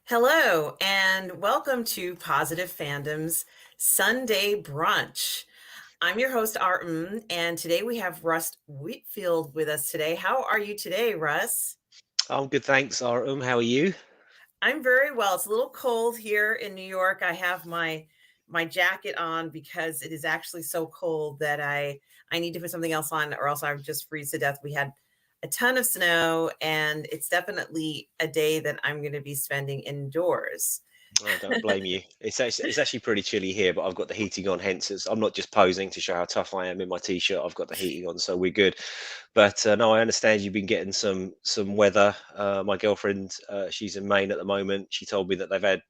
Hello, and welcome to Positive Fandom's Sunday Brunch. I'm your host, and today we have Russ Whitfield with us today. How are you today, Russ? I'm good, thanks, Artem. How are you? I'm very well. It's a little cold here in New York. I have my jacket on because it is actually so cold that I need to put something else on or else I would just freeze to death. We had a ton of snow and it's definitely a day that I'm going to be spending indoors. I don't blame you. It's actually pretty chilly here, but I've got the heating on. Hence, I'm not just posing to show how tough I am in my t-shirt. I've got the heating on, so we're good. But no, I understand you've been getting some weather. My girlfriend, she's in Maine at the moment. She told me that they've had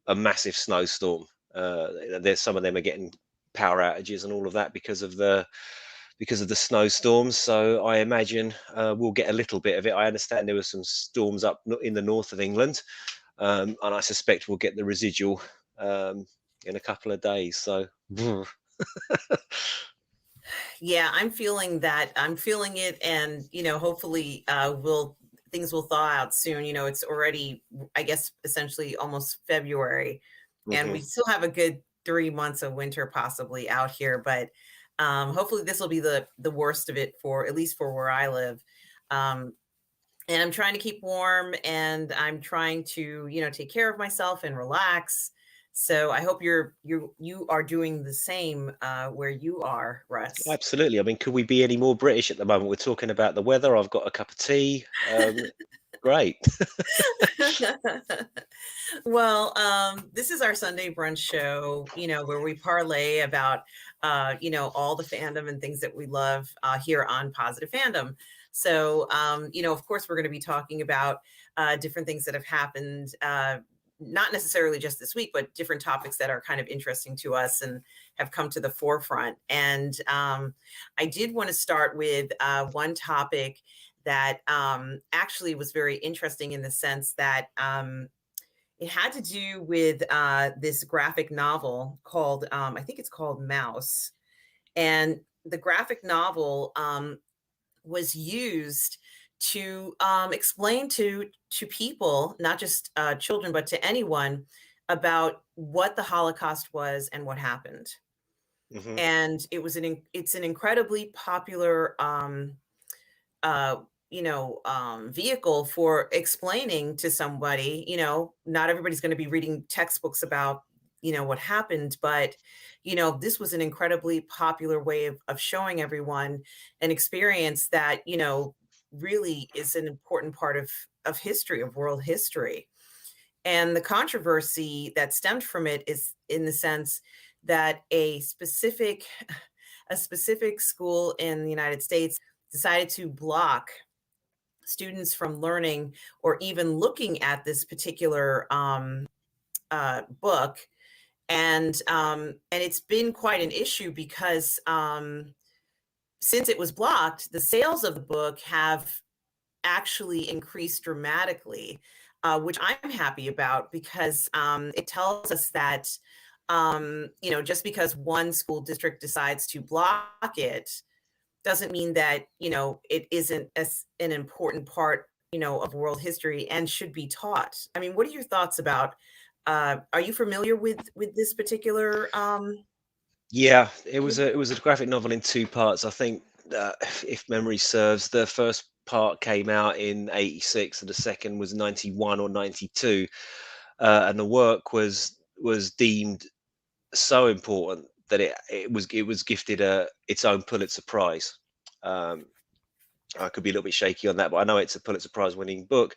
a massive snowstorm. There's some of them are getting power outages and all of that because of the snowstorms. So I imagine we'll get a little bit of it. I understand there were some storms up in the north of England, and I suspect we'll get the residual in a couple of days. So Yeah, I'm feeling that. I'm feeling it, and hopefully, will things will thaw out soon. It's already, I guess, essentially almost February, and we mhm. still have a good 3 months of winter possibly out here. But hopefully, this will be the worst of it for at least for where I live. Um, and I'm trying to keep warm, and I'm trying to take care of myself and relax. So I hope you are doing the same where you are, Russ. Absolutely. I mean, could we be any more British at the moment? We're talking about the weather. I've got a cup of tea. Great. Well, this is our Sunday brunch show, where we parlay about, all the fandom and things that we love here on Positive Fandom. So, of course, we're going to be talking about different things that have happened, not necessarily just this week, but different topics that are kind of interesting to us and have come to the forefront. And I did want to start with one topic that actually was very interesting in the sense that it had to do with this graphic novel called, I think it's called Mouse. And the graphic novel was used to explain to people, not just children, but to anyone about what the Holocaust was and what happened. hmm And it's an incredibly popular uh, vehicle for explaining to somebody. Not everybody's going to be reading textbooks about, what happened, but, this was an incredibly popular way of showing everyone an experience that, really is an important part of history, of world history. And the controversy that stemmed from it is in the sense that a specific school in the United States decided to block students from learning or even looking at this particular book. And it's been quite an issue because since it was blocked, the sales of the book have actually increased dramatically, which I'm happy about because it tells us that just because one school district decides to block it doesn't mean that, it isn't as an important part, of world history and should be taught. I mean, what are your thoughts about are you familiar with this particular Yeah, it was a graphic novel in two parts. I think if memory serves, the first part came out in '86, and the second was '91 or '92, and the work was deemed so important that it was gifted its own Pulitzer Prize. Um, I could be a little bit shaky on that, but I know it's a Pulitzer Prize winning book.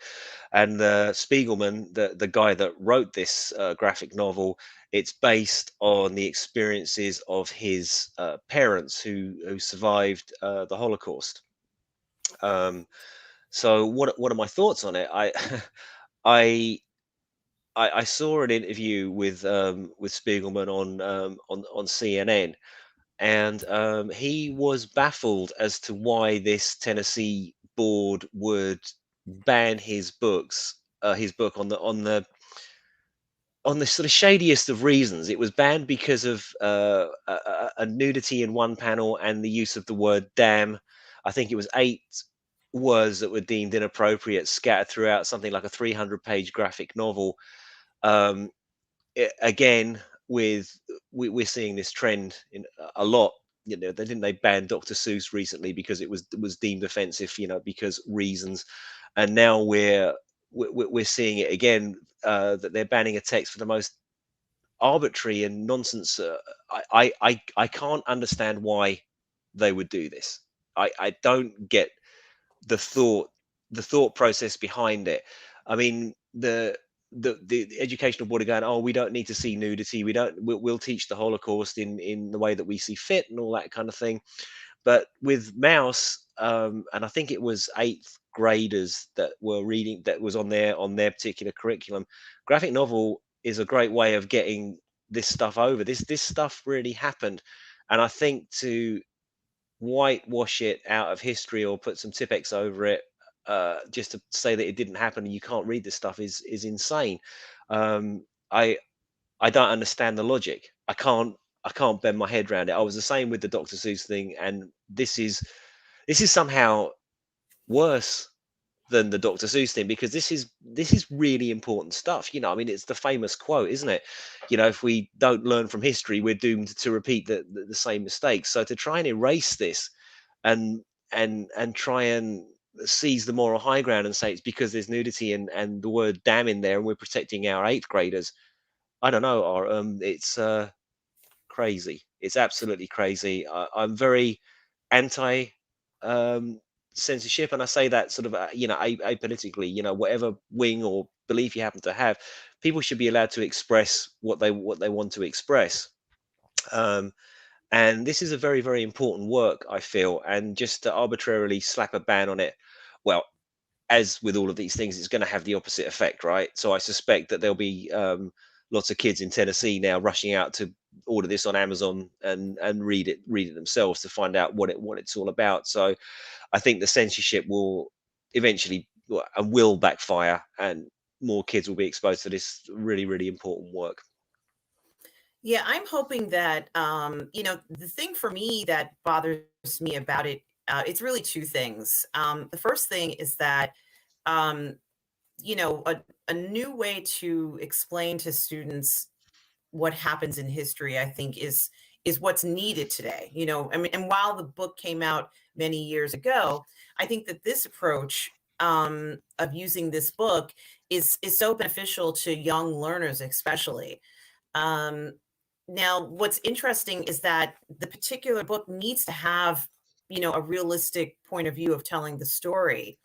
And Spiegelman, the guy that wrote this graphic novel, it's based on the experiences of his parents who survived the Holocaust. Um, so what are my thoughts on it? I I saw an interview with Spiegelman on CNN, and he was baffled as to why this Tennessee board would ban his book on the sort of shadiest of reasons. It was banned because of a nudity in one panel and the use of the word "damn." I think it was words that were deemed inappropriate scattered throughout something like a 300-page graphic novel. Um, Again, with we're seeing this trend in a lot. You know, they ban Dr. Seuss recently because it was deemed offensive, because reasons, and now we're seeing it again, that they're banning a text for the most arbitrary and nonsense. I can't understand why they would do this. I don't get the thought the thought process behind it. I mean, the educational board are going, oh, we don't need to see nudity. We'll teach the Holocaust in the way that we see fit and all that kind of thing. But with Mouse, and I think it was eighth graders that were reading, that was on their particular curriculum. Graphic novel is a great way of getting this stuff over. This stuff really happened, and I think to whitewash it out of history or put some Tipex over it, just to say that it didn't happen and you can't read this stuff is insane. Um, I I don't understand the logic. I can't bend my head around it. I was the same with the Dr. Seuss thing, and this is somehow worse than the Dr. Seuss thing, because this is really important stuff. I mean, it's the famous quote, isn't it? If we don't learn from history, we're doomed to repeat the same mistakes. So to try and erase this and and try and seize the moral high ground and say it's because there's nudity and the word damn in there and we're protecting our eighth graders, I don't know, or it's crazy. It's absolutely crazy. I'm very anti um, censorship, and I say that sort of apolitically. Whatever wing or belief you happen to have, people should be allowed to express what they want to express. Um, and this is a very very important work, I feel, and just to arbitrarily slap a ban on it, well, as with all of these things, it's going to have the opposite effect, right? So I suspect that there'll be lots of kids in Tennessee now rushing out to order this on Amazon and read it themselves to find out what it's all about. So I think the censorship will eventually and will backfire, and more kids will be exposed to this really really important work. Yeah, I'm hoping that, the thing for me that bothers me about it, it's really two things. The first thing is that, um, a new way to explain to students what happens in history, I think, is what's needed today. I mean, and while the book came out many years ago, I think that this approach, of using this book is so beneficial to young learners, especially. Um, Now, what's interesting is that the particular book needs to have, a realistic point of view of telling the story.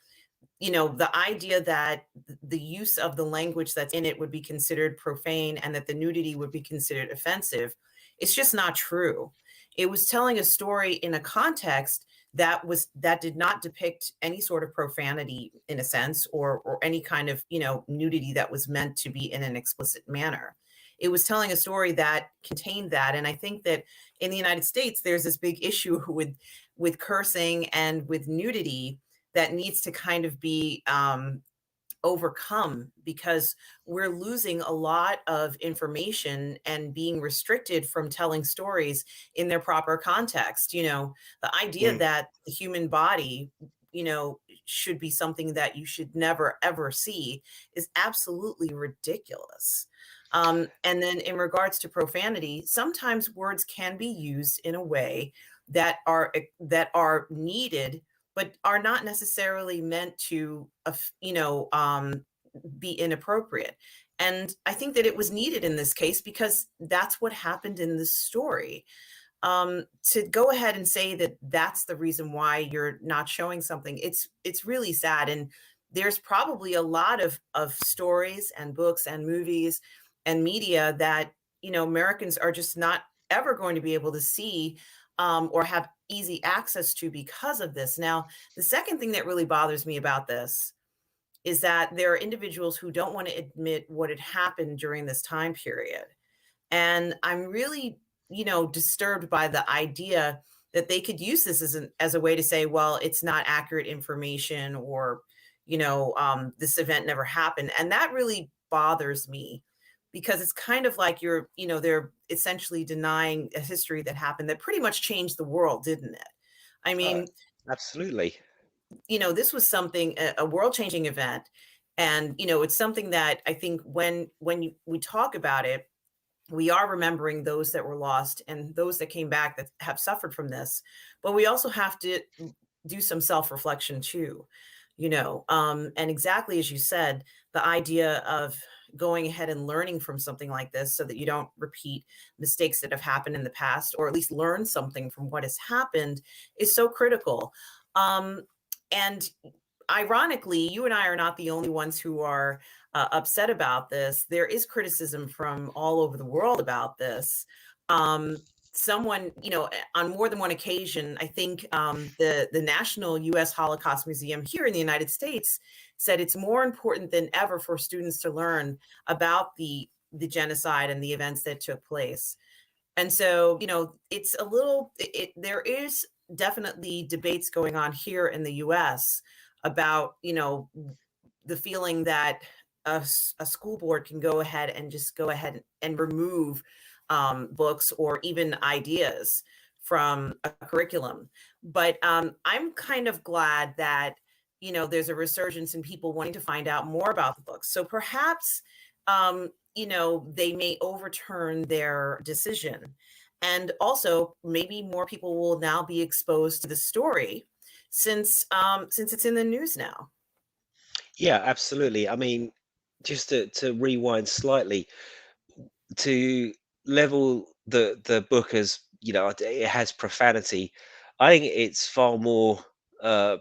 The idea that the use of the language that's in it would be considered profane and that the nudity would be considered offensive, it's just not true. It was telling a story in a context that did not depict any sort of profanity in a sense, or any kind of, nudity that was meant to be in an explicit manner. It was telling a story that contained that, and I think that in the United States there's this big issue with cursing and with nudity that needs to kind of be, overcome, because we're losing a lot of information and being restricted from telling stories in their proper context. The idea Mm, that the human body, should be something that you should never ever see is absolutely ridiculous. And then in regards to profanity, sometimes words can be used in a way that are needed, but are not necessarily meant to, be inappropriate. And I think that it was needed in this case because that's what happened in this story. To go ahead and say that that's the reason why you're not showing something, it's really sad. And there's probably a lot of stories and books and movies and media that, Americans are just not ever going to be able to see, or have easy access to because of this. Now, the second thing that really bothers me about this is that there are individuals who don't want to admit what had happened during this time period. And I'm really, disturbed by the idea that they could use this as a way to say, well, it's not accurate information, or, this event never happened. And that really bothers me, because it's kind of like they're essentially denying a history that happened that pretty much changed the world, didn't it? I uh, mean, Absolutely. this was something, a world-changing event, and, it's something that I think we talk about it, we are remembering those that were lost and those that came back that have suffered from this, but we also have to do some self-reflection too, and exactly as you said, the idea of going ahead and learning from something like this so that you don't repeat mistakes that have happened in the past, or at least learn something from what has happened, is so critical. And ironically, you and I are not the only ones who are upset about this. There is criticism from all over the world about this. Someone, on more than one occasion, I think the National U.S. Holocaust Museum here in the United States said it's more important than ever for students to learn about the genocide and the events that took place. And so, it's a little, there is definitely debates going on here in the US about, the feeling that a school board can go ahead and just go ahead and remove books or even ideas from a curriculum. But I'm kind of glad that, there's a resurgence in people wanting to find out more about the books. So perhaps, they may overturn their decision. And also, maybe more people will now be exposed to the story since it's in the news now. Yeah, absolutely. I mean, just to rewind slightly, to level the book as, it has profanity. I think it's far more uh,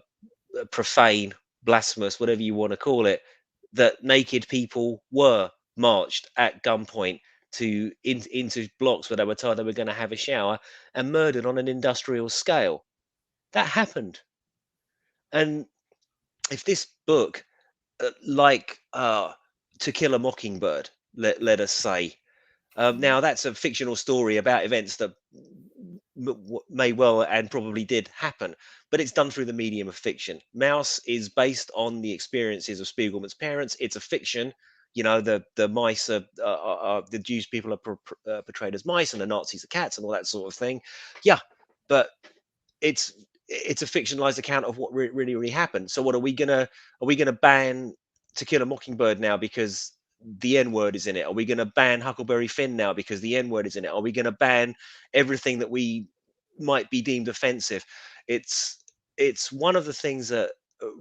profane, blasphemous, whatever you want to call it, that naked people were marched at gunpoint into blocks where they were told they were going to have a shower and murdered on an industrial scale. That happened. And if this book, like To Kill a Mockingbird, let us say, Mhm. now that's a fictional story about events that may well and probably did happen, but it's done through the medium of fiction. Mouse is based on the experiences of Spiegelman's parents. It's a fiction. The mice the Jewish people are portrayed as mice, and the Nazis are cats, and all that sort of thing. Yeah, but it's it's a fictionalized account of what really happened. So what are we gonna ban To Kill a Mockingbird now because the N word is in it? Are we gonna ban Huckleberry Finn now because the N word is in it? Are we gonna ban everything that we might be deemed offensive? It's it's one of the things that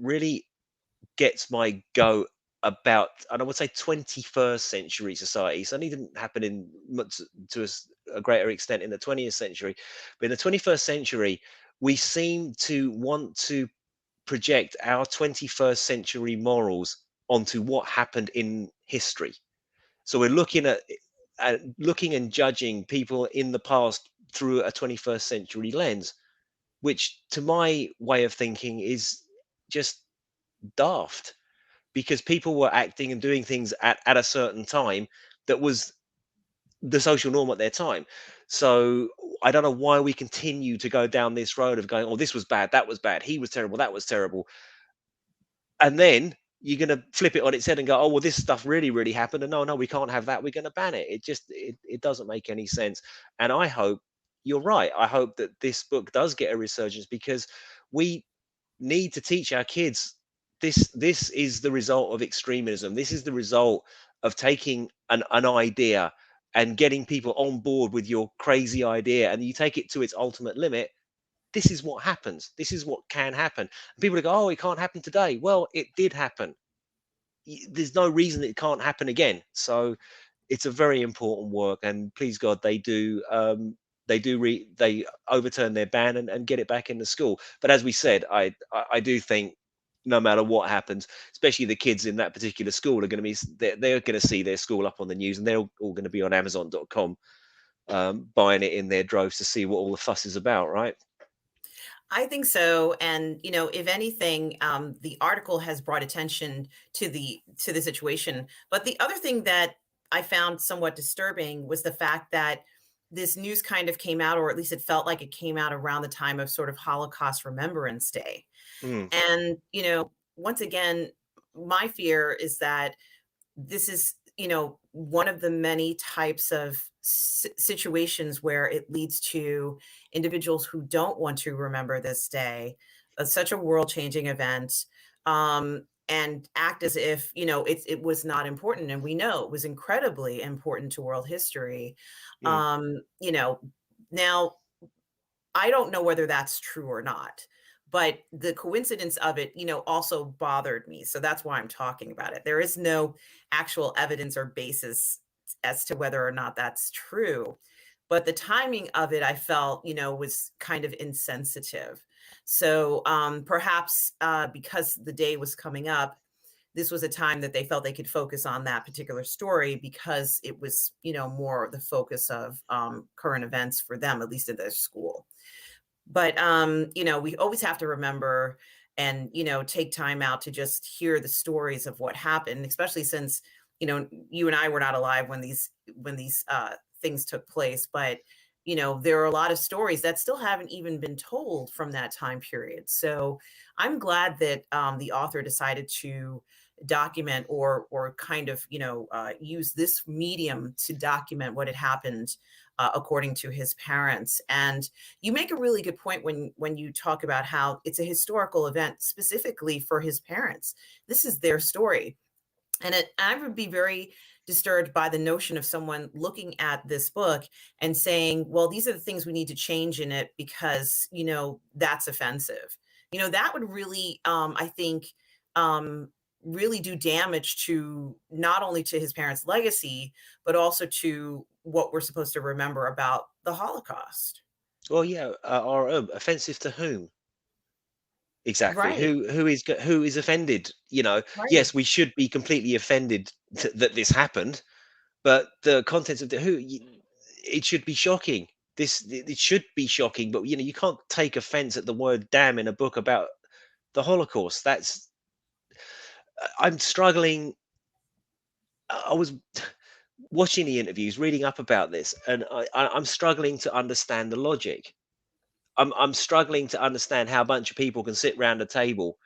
really gets my goat about, and I would say 21st century society. So it didn't happen in much to a greater extent in the 20th century, but in the 21st century, we seem to want to project our 21st century morals onto what happened in history. So we're looking and judging people in the past through a 21st century lens, which to my way of thinking is just daft, because people were acting and doing things at a certain time that was the social norm at their time. So I don't know why we continue to go down this road of going, oh, this was bad, that was bad, he was terrible, that was terrible. And then you're going to flip it on its head and go, oh, well, this stuff really happened. And no, we can't have that. We're going to ban it. It doesn't make any sense. And I hope you're right. I hope that this book does get a resurgence, because we need to teach our kids this is the result of extremism. This is the result of taking an idea and getting people on board with your crazy idea, and you take it to its ultimate limit. This is what happens. This is what can happen. And people go, oh, it can't happen today. Well, it did happen. There's no reason it can't happen again. So it's a very important work, and please God, they overturn their ban and get it back in the school. But as we said, I do think no matter what happens, especially the kids in that particular school are going to be they're going to see their school up on the news, and they're all going to be on Amazon.com, buying it in their droves to see what all the fuss is about, right? I think so, and if anything, the article has brought attention to the situation. But the other thing that I found somewhat disturbing was the fact that this news kind of came out, or at least it felt like it came out around the time of sort of Holocaust Remembrance Day. Mm. And once again, my fear is that this is, one of the many types of situations where it leads to individuals who don't want to remember this day, such a world-changing event, and act as if, it was not important, and we know it was incredibly important to world history. Mm. You know, now I don't know whether that's true or not, but the coincidence of it, also bothered me. So that's why I'm talking about it. There is no actual evidence or basis as to whether or not that's true. But the timing of it, I felt, was kind of insensitive. So perhaps because the day was coming up, this was a time that they felt they could focus on that particular story because it was, more the focus of current events for them, at least at their school. But, we always have to remember and, take time out to just hear the stories of what happened, especially since, you and I were not alive when these things took place. But, there are a lot of stories that still haven't even been told from that time period. So I'm glad that the author decided to document or kind of, use this medium to document what had happened according to his parents. And you make a really good point when you talk about how it's a historical event specifically for his parents. This is their story. And I would be very disturbed by the notion of someone looking at this book and saying, well, these are the things we need to change in it because, that's offensive. That would really, I think, um, really do damage to not only to his parents' legacy, but also to what we're supposed to remember about the Holocaust. Well, yeah, or offensive to whom? Exactly. Right, Who is offended? right. Yes, we should be completely offended that this happened, but the contents of it should be shocking. It should be shocking, but you can't take offense at the word "damn" in a book about the Holocaust. I'm struggling. I was watching the interviews, reading up about this, and I'm struggling to understand the logic. I'm struggling to understand how a bunch of people can sit round a table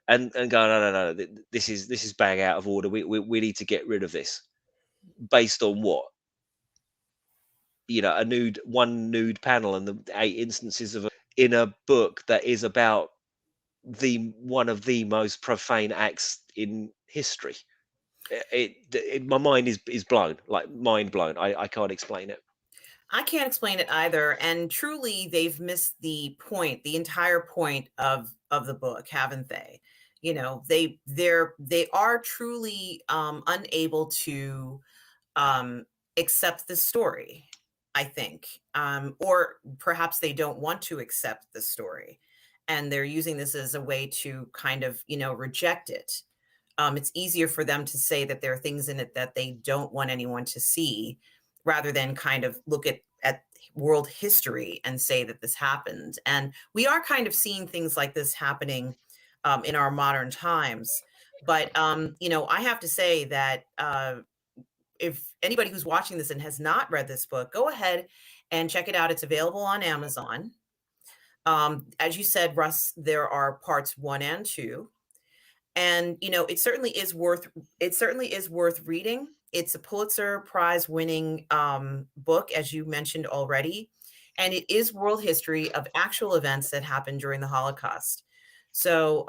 and go, no, no, no, this is bang out of order. We need to get rid of this. Based on what? One nude panel and the 8 instances of in a book that is about the one of the most profane acts in history. My mind is blown, like mind blown. I can't explain it. I can't explain it either, and truly, they've missed the point, the entire point of the book, haven't they? They are truly unable to um, accept the story. I think, or perhaps they don't want to accept the story, and they're using this as a way to kind of, reject it. It's easier for them to say that there are things in it that they don't want anyone to see rather than kind of look at world history and say that this happened. And we are kind of seeing things like this happening in our modern times. But I have to say that if anybody who's watching this and has not read this book, go ahead and check it out. It's available on Amazon. As you said, Russ, there are parts one and two, and it certainly is worth reading. It's a Pulitzer Prize winning book, as you mentioned already, and it is world history of actual events that happened during the Holocaust. So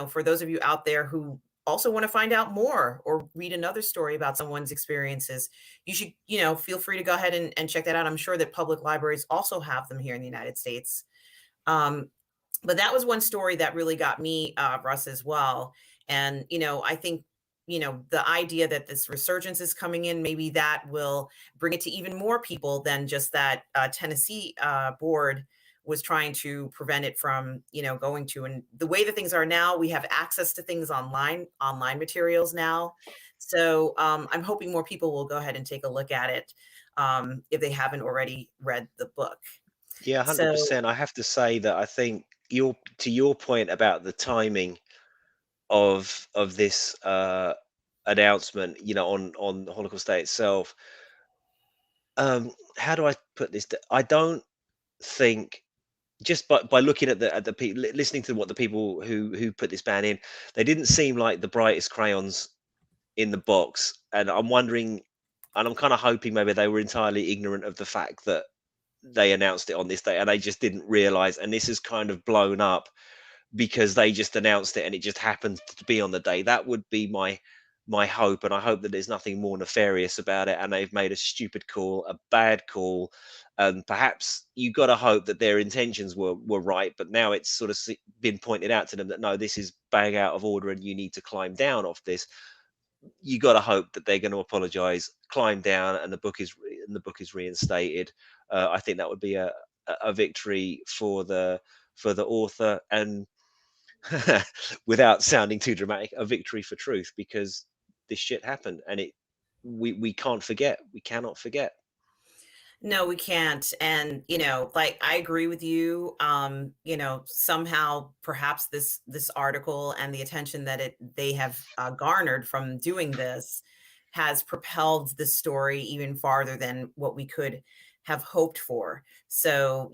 for those of you out there who also want to find out more or read another story about someone's experiences, you should feel free to go ahead and check that out. I'm sure that public libraries also have them here in the United States. um, but that was one story that really got me, Russ, as well. And, I think, the idea that this resurgence is coming in, maybe that will bring it to even more people than just that Tennessee board was trying to prevent it from, going to. And the way that things are now, we have access to things online materials now. So I'm hoping more people will go ahead and take a look at it if they haven't already read the book. Yeah, So 100%. I have to say that I think your point about the timing of this announcement, on the Holocaust Day itself. How do I put this? I don't think, just by looking at the people, listening to what the people who put this ban in, they didn't seem like the brightest crayons in the box, and I'm wondering, and I'm kind of hoping maybe they were entirely ignorant of the fact that they announced it on this day and they just didn't realize, and this has kind of blown up because they just announced it and it just happened to be on the day. That would be my hope, and I hope that there's nothing more nefarious about it and they've made a stupid call, a bad call, and perhaps you got to hope that their intentions were right, but now it's sort of been pointed out to them that no, this is bang out of order and you need to climb down off this. You got to hope that they're going to apologize, climb down, and the book is reinstated. I think that would be a victory for the author, and without sounding too dramatic, a victory for truth, because this shit happened and we can't forget. We cannot forget. No, we can't. And, like I agree with you. Somehow perhaps this article and the attention that they have garnered from doing this has propelled the story even farther than what we could have hoped for. So,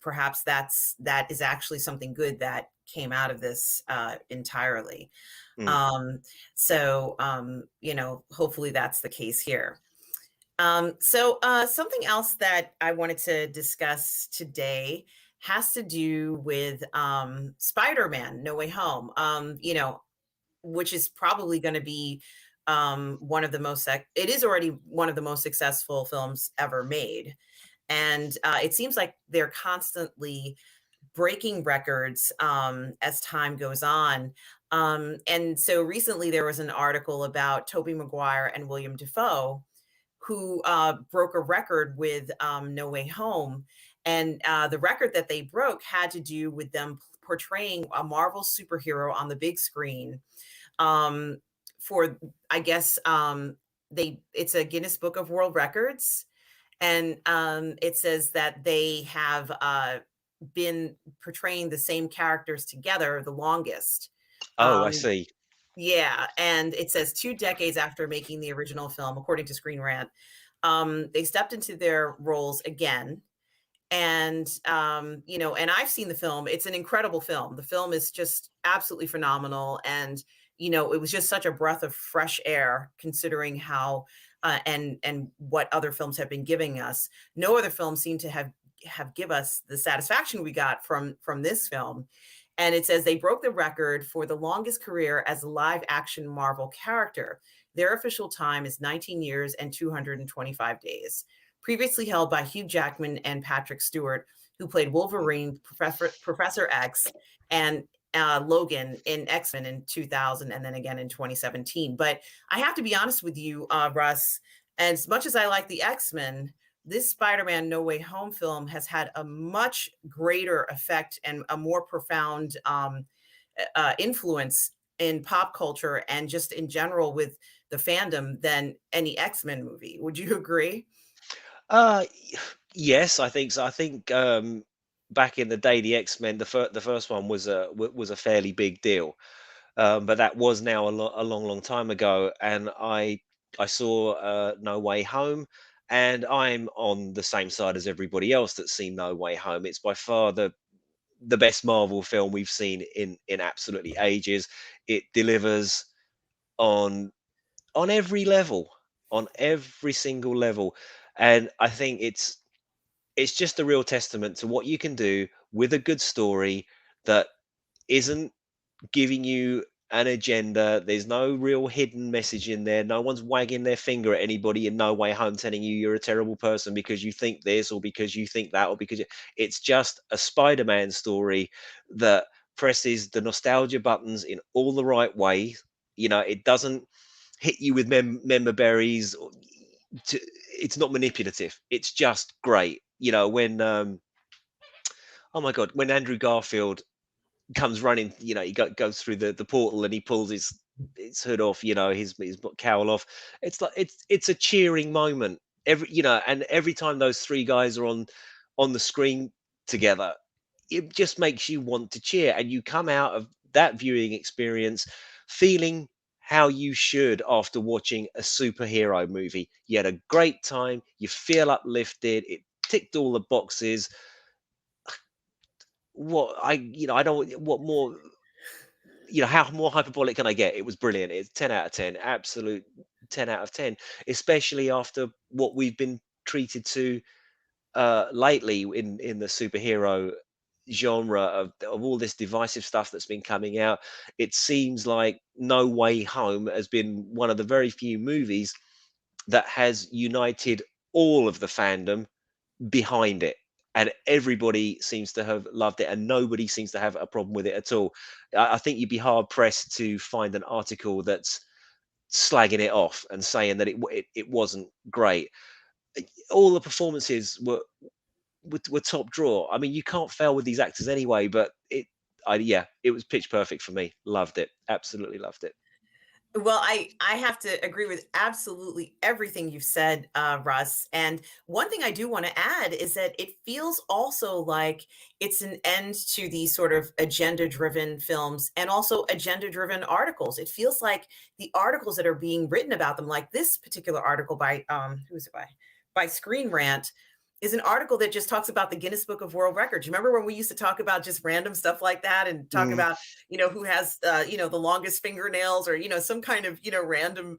perhaps that is actually something good that came out of this entirely. Mm. Hopefully that's the case here. Something else that I wanted to discuss today has to do with Spider-Man No Way Home, which is probably going to be one of the it is already one of the most successful films ever made. And it seems like they're constantly breaking records as time goes on. And so recently there was an article about Tobey Maguire and William Dafoe who broke a record with No Way Home. And the record that they broke had to do with them portraying a Marvel superhero on the big screen. For I guess it's a Guinness Book of World Records, and it says that they have been portraying the same characters together the longest. Oh, I see. Yeah, and it says 2 decades after making the original film, according to Screen Rant, they stepped into their roles again. And, and I've seen the film. It's an incredible film. The film is just absolutely phenomenal. And, it was just such a breath of fresh air considering how and what other films have been giving us. No other film seemed to have give us the satisfaction we got from this film. And it says they broke the record for the longest career as a live action Marvel character. Their official time is 19 years and 225 days, previously held by Hugh Jackman and Patrick Stewart, who played Wolverine, Professor X, and Logan in X-Men in 2000 and then again in 2017. But I have to be honest with you, Russ, as much as I like the X-Men, this Spider-Man No Way Home film has had a much greater effect and a more profound influence in pop culture and just in general with the fandom than any X-Men movie. Would you agree? Uh, yes, I think so. I think back in the day, the X-Men, the first one was a fairly big deal, but that was now a long, long time ago. And I saw No Way Home, and I'm on the same side as everybody else that's seen No Way Home. It's by far the best Marvel film we've seen in absolutely ages. It delivers on every level, on every single level, and I think it's just a real testament to what you can do with a good story that isn't giving you an agenda. There's no real hidden message in there. No one's wagging their finger at anybody in No Way Home telling you you're a terrible person because you think this or because you think that or because it's just a Spider-Man story that presses the nostalgia buttons in all the right ways. It doesn't hit you with member berries. It's not manipulative. It's just great. When oh my god, when Andrew Garfield comes running, he goes through the portal and he pulls his hood off, his cowl off. It's like it's a cheering moment. And every time those three guys are on the screen together, it just makes you want to cheer, and you come out of that viewing experience feeling how you should after watching a superhero movie. You had a great time, you feel uplifted, it ticked all the boxes. I don't what more, how more hyperbolic can I get? It was brilliant. It's 10 out of 10, absolute 10 out of 10, especially after what we've been treated to lately in the superhero genre of all this divisive stuff that's been coming out. It seems like No Way Home has been one of the very few movies that has united all of the fandom behind it. And everybody seems to have loved it, and nobody seems to have a problem with it at all. I think you'd be hard pressed to find an article that's slagging it off and saying that it wasn't great. All the performances were top draw. I mean, you can't fail with these actors anyway. But yeah, it was pitch perfect for me. Loved it, absolutely loved it. Well, I have to agree with absolutely everything you've said, Russ. And one thing I do want to add is that it feels also like it's an end to these sort of agenda-driven films and also agenda-driven articles. It feels like the articles that are being written about them, like this particular article by who's it by? By Screen Rant, is an article that just talks about the Guinness Book of World Records. Remember when we used to talk about just random stuff like that and talk Mm. about, who has, the longest fingernails or, some kind of, random,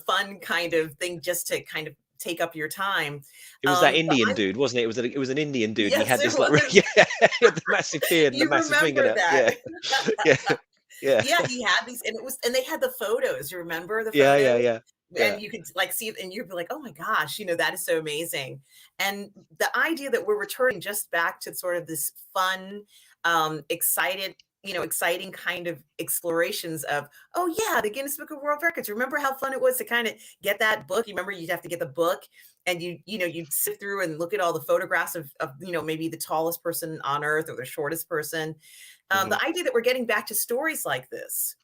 fun kind of thing just to kind of take up your time. It was that But Indian dude, wasn't it? It was an Indian dude, and he yes, had it this like was. yeah, he had the massive beard and the You massive remember fingernail. that. Yeah, yeah, yeah, Yeah, he had these, and they had the photos. You remember the yeah, photos? yeah, yeah, yeah. And you could like see it, and you'd be like, "Oh my gosh, that is so amazing." And the idea that we're returning just back to sort of this fun, exciting kind of explorations of, oh yeah, the Guinness Book of World Records. Remember how fun it was to kind of get that book? You remember you'd have to get the book and you'd sift through and look at all the photographs of maybe the tallest person on earth or the shortest person. Mhm. The idea that we're getting back to stories like this,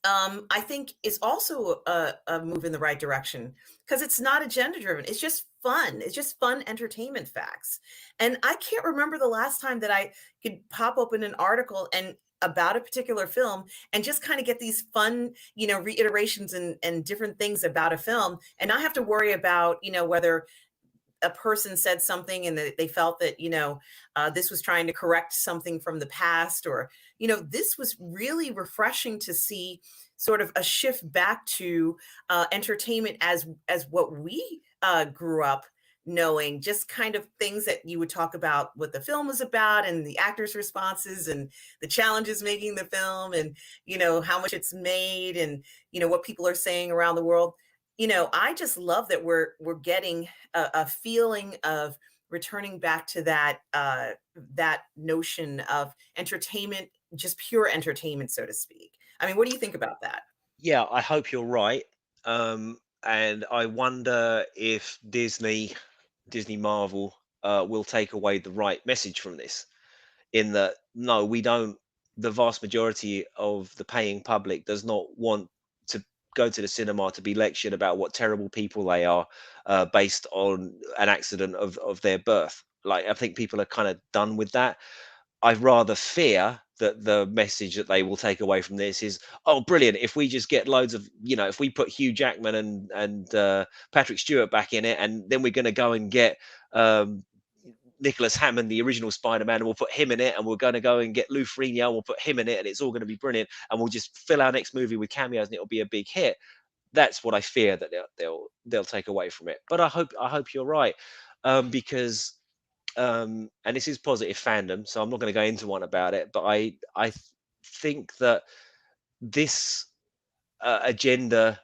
I think is also a move in the right direction because it's not agenda driven. It's just fun. It's just fun entertainment facts. And I can't remember the last time that I could pop open an article and about a particular film and just kind of get these fun, reiterations and different things about a film and not have to worry about, whether a person said something and they felt that this was trying to correct something from the past, or this was really refreshing to see sort of a shift back to entertainment as what we grew up knowing, just kind of things that you would talk about what the film was about and the actors responses and the challenges making the film and how much it's made and what people are saying around the world. I just love that we're getting a feeling of returning back to that notion of entertainment, just pure entertainment, so to speak. I mean, what do you think about that? Yeah, I hope you're right. And I wonder if Disney Marvel, will take away the right message from this. In that, no, we don't. The vast majority of the paying public does not want to go to the cinema to be lectured about what terrible people they are, based on an accident of their birth. Like, I think people are kind of done with that. I rather fear that the message that they will take away from this is, oh, brilliant! If we just get loads of, if we put Hugh Jackman and Patrick Stewart back in it, and then we're going to go and get um, Nicholas Hammond, the original Spider-Man, and we'll put him in it, and we're going to go and get Lou Ferrigno, and we'll put him in it, and it's all going to be brilliant, and we'll just fill our next movie with cameos, and it'll be a big hit. That's what I fear that they'll take away from it. But I hope you're right, because and this is positive fandom, so I'm not going to go into one about it, but think that this agenda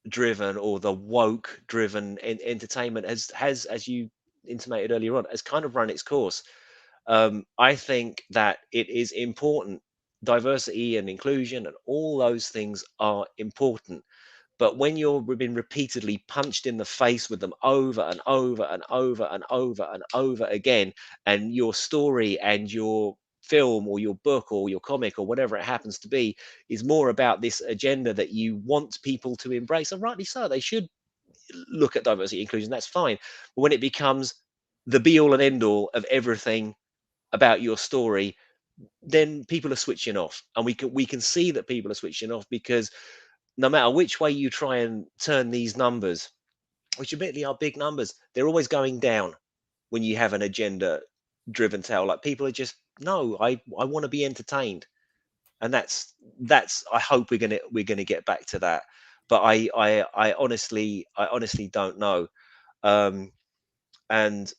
driven or the woke driven entertainment has, as you intimated earlier on, has kind of run its course. I think that it is important. Diversity and inclusion and all those things are important. But when you're being repeatedly punched in the face with them over and over and over and over and over again, and your story and your film or your book or your comic or whatever it happens to be is more about this agenda that you want people to embrace, and rightly so, they should look at diversity inclusion, that's fine. But when it becomes the be all and end all of everything about your story, then people are switching off, and we can see that people are switching off because no matter which way you try and turn these numbers, which admittedly are big numbers, they're always going down when you have an agenda driven tale. Like, people are just, no, I want to be entertained. And that's I hope we're gonna get back to that. But I honestly don't know. Um and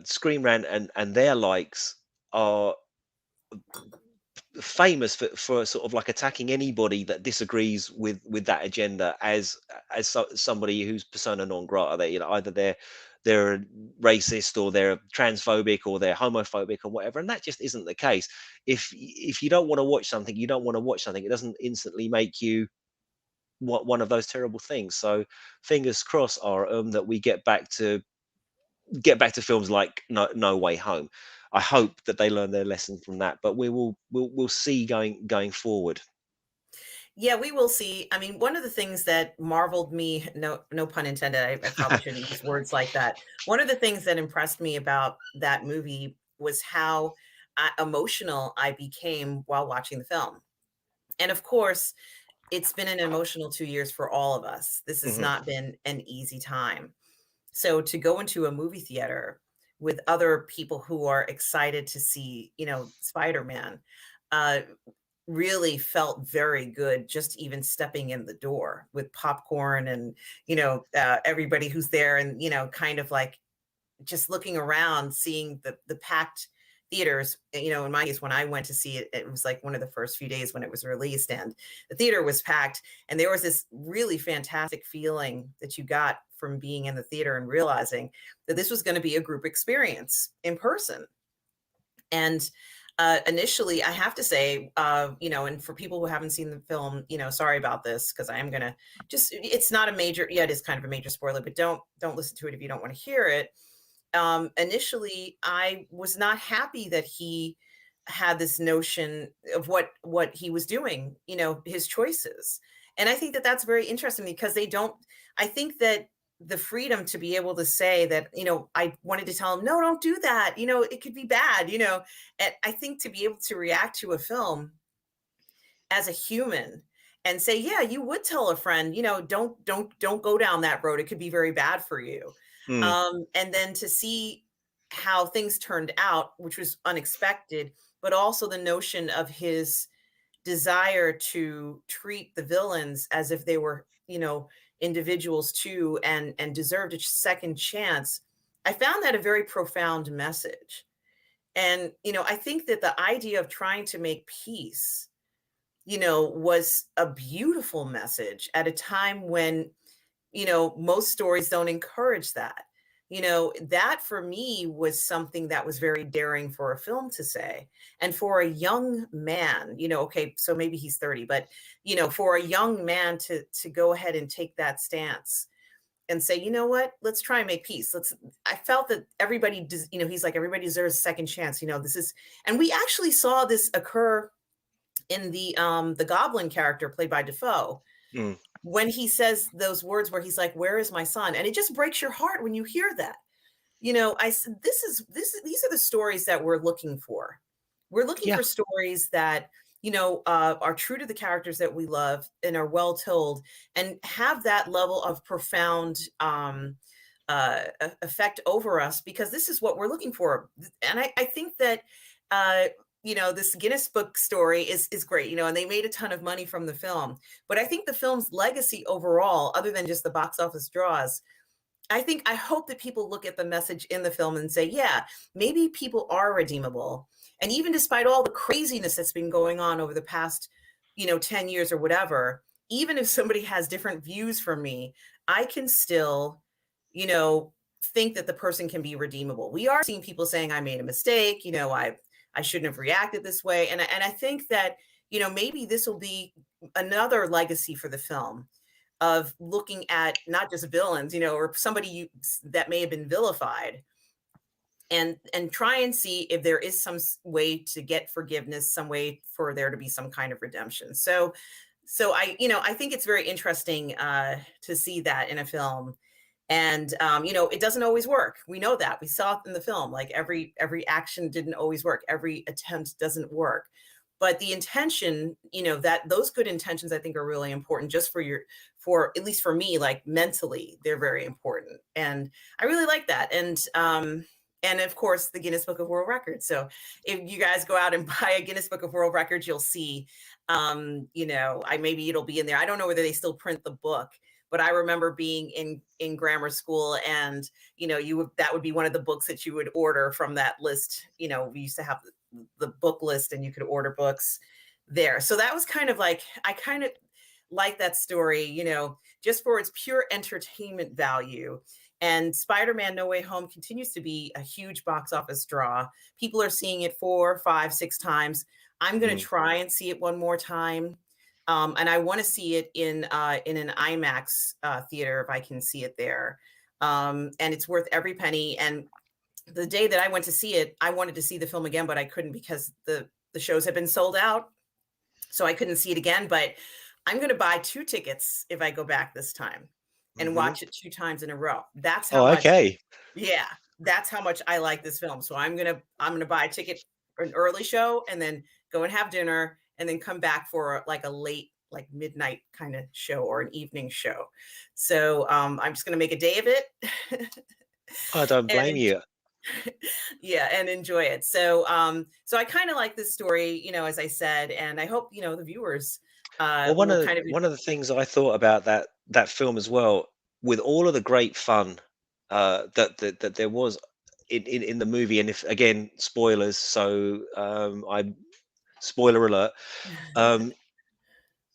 Screen Rant and their likes are famous for sort of like attacking anybody that disagrees with that agenda as somebody who's persona non grata. They, either they're racist, or they're transphobic, or they're homophobic, or whatever, and that just isn't the case. If you don't want to watch something, you don't want to watch something. It doesn't instantly make you one of those terrible things. So fingers crossed are that we get back to films like No Way Home. I hope that they learn their lesson from that, but we'll see going forward. Yeah, we will see. I mean, one of the things that marveled me, no pun intended, I probably shouldn't use words like that. One of the things that impressed me about that movie was how emotional I became while watching the film. And of course, it's been an emotional 2 years for all of us. This has Mhm. not been an easy time. So to go into a movie theater with other people who are excited to see, Spider-Man, uh, really felt very good just even stepping in the door with popcorn and, everybody who's there and, kind of like just looking around, seeing the packed theaters. In my case, when I went to see it, it was like one of the first few days when it was released, and the theater was packed. And there was this really fantastic feeling that you got from being in the theater and realizing that this was going to be a group experience in person. And initially, I have to say, and for people who haven't seen the film, sorry about this because I am gonna it's not a major, yeah, it is kind of a major spoiler, but don't listen to it if you don't want to hear it. Initially, I was not happy that he had this notion of what he was doing, his choices. And I think that that's very interesting because they don't. I think that the freedom to be able to say that, I wanted to tell him, no, don't do that. It could be bad. And I think to be able to react to a film as a human and say, yeah, you would tell a friend, don't go down that road. It could be very bad for you. Mm. And then to see how things turned out, which was unexpected, but also the notion of his desire to treat the villains as if they were, individuals too, and deserved a second chance. I found that a very profound message. And, I think that the idea of trying to make peace, was a beautiful message at a time when, most stories don't encourage that. That for me was something that was very daring for a film to say. And for a young man, okay, so maybe he's 30, but, for a young man to go ahead and take that stance and say, you know what, let's try and make peace. I felt that everybody does, he's like, everybody deserves a second chance. This is, and we actually saw this occur in the Goblin character played by Defoe, Mm. when he says those words where he's like, "Where is my son?" And it just breaks your heart when you hear that. I said, these are the stories that we're looking for. We're looking Yeah. for stories that, are true to the characters that we love and are well told and have that level of profound effect over us, because this is what we're looking for. And I think that this Guinness Book story is great, and they made a ton of money from the film. But I think the film's legacy overall, other than just the box office draws, I hope that people look at the message in the film and say, yeah, maybe people are redeemable. And even despite all the craziness that's been going on over the past, 10 years or whatever, even if somebody has different views from me, I can still, you know, think that the person can be redeemable. We are seeing people saying I made a mistake, I shouldn't have reacted this way. And I think that, maybe this will be another legacy for the film of looking at not just villains, or somebody that may have been vilified, and try and see if there is some way to get forgiveness, some way for there to be some kind of redemption. So I think it's very interesting to see that in a film. And it doesn't always work. We know that. We saw it in the film. Like every action didn't always work. Every attempt doesn't work. But the intention, that those good intentions, I think, are really important, just for at least for me, like mentally, they're very important. And I really like that. And of course, the Guinness Book of World Records. So if you guys go out and buy a Guinness Book of World Records, you'll see, maybe it'll be in there. I don't know whether they still print the book, but I remember being in grammar school, and that would be one of the books that you would order from that list. We used to have the book list, and you could order books there. So that was kind of like, I kind of like that story, just for its pure entertainment value. And Spider-Man No Way Home continues to be a huge box office draw. People are seeing it 4, 5, 6 times. I'm going to Mm. try and see it one more time. And I want to see it in an IMAX theater if I can see it there. And it's worth every penny. And the day that I went to see it, I wanted to see the film again, but I couldn't because the shows had been sold out. So I couldn't see it again. But I'm going to buy 2 tickets if I go back this time and Hmm. watch it 2 times in a row. That's how Oh, much, okay. yeah, that's how much I like this film. So I'm gonna buy a ticket for an early show, and then go and have dinner, and then come back for like a late, like midnight kind of show, or an evening show. So I'm just gonna make a day of it. I don't blame and you. yeah, and enjoy it. So I kind of like this story, as I said, and I hope the viewers Well, will kind of. one of the things I thought about that film as well, with all of the great fun that there was in the movie, and if again spoilers, so I spoiler alert, um,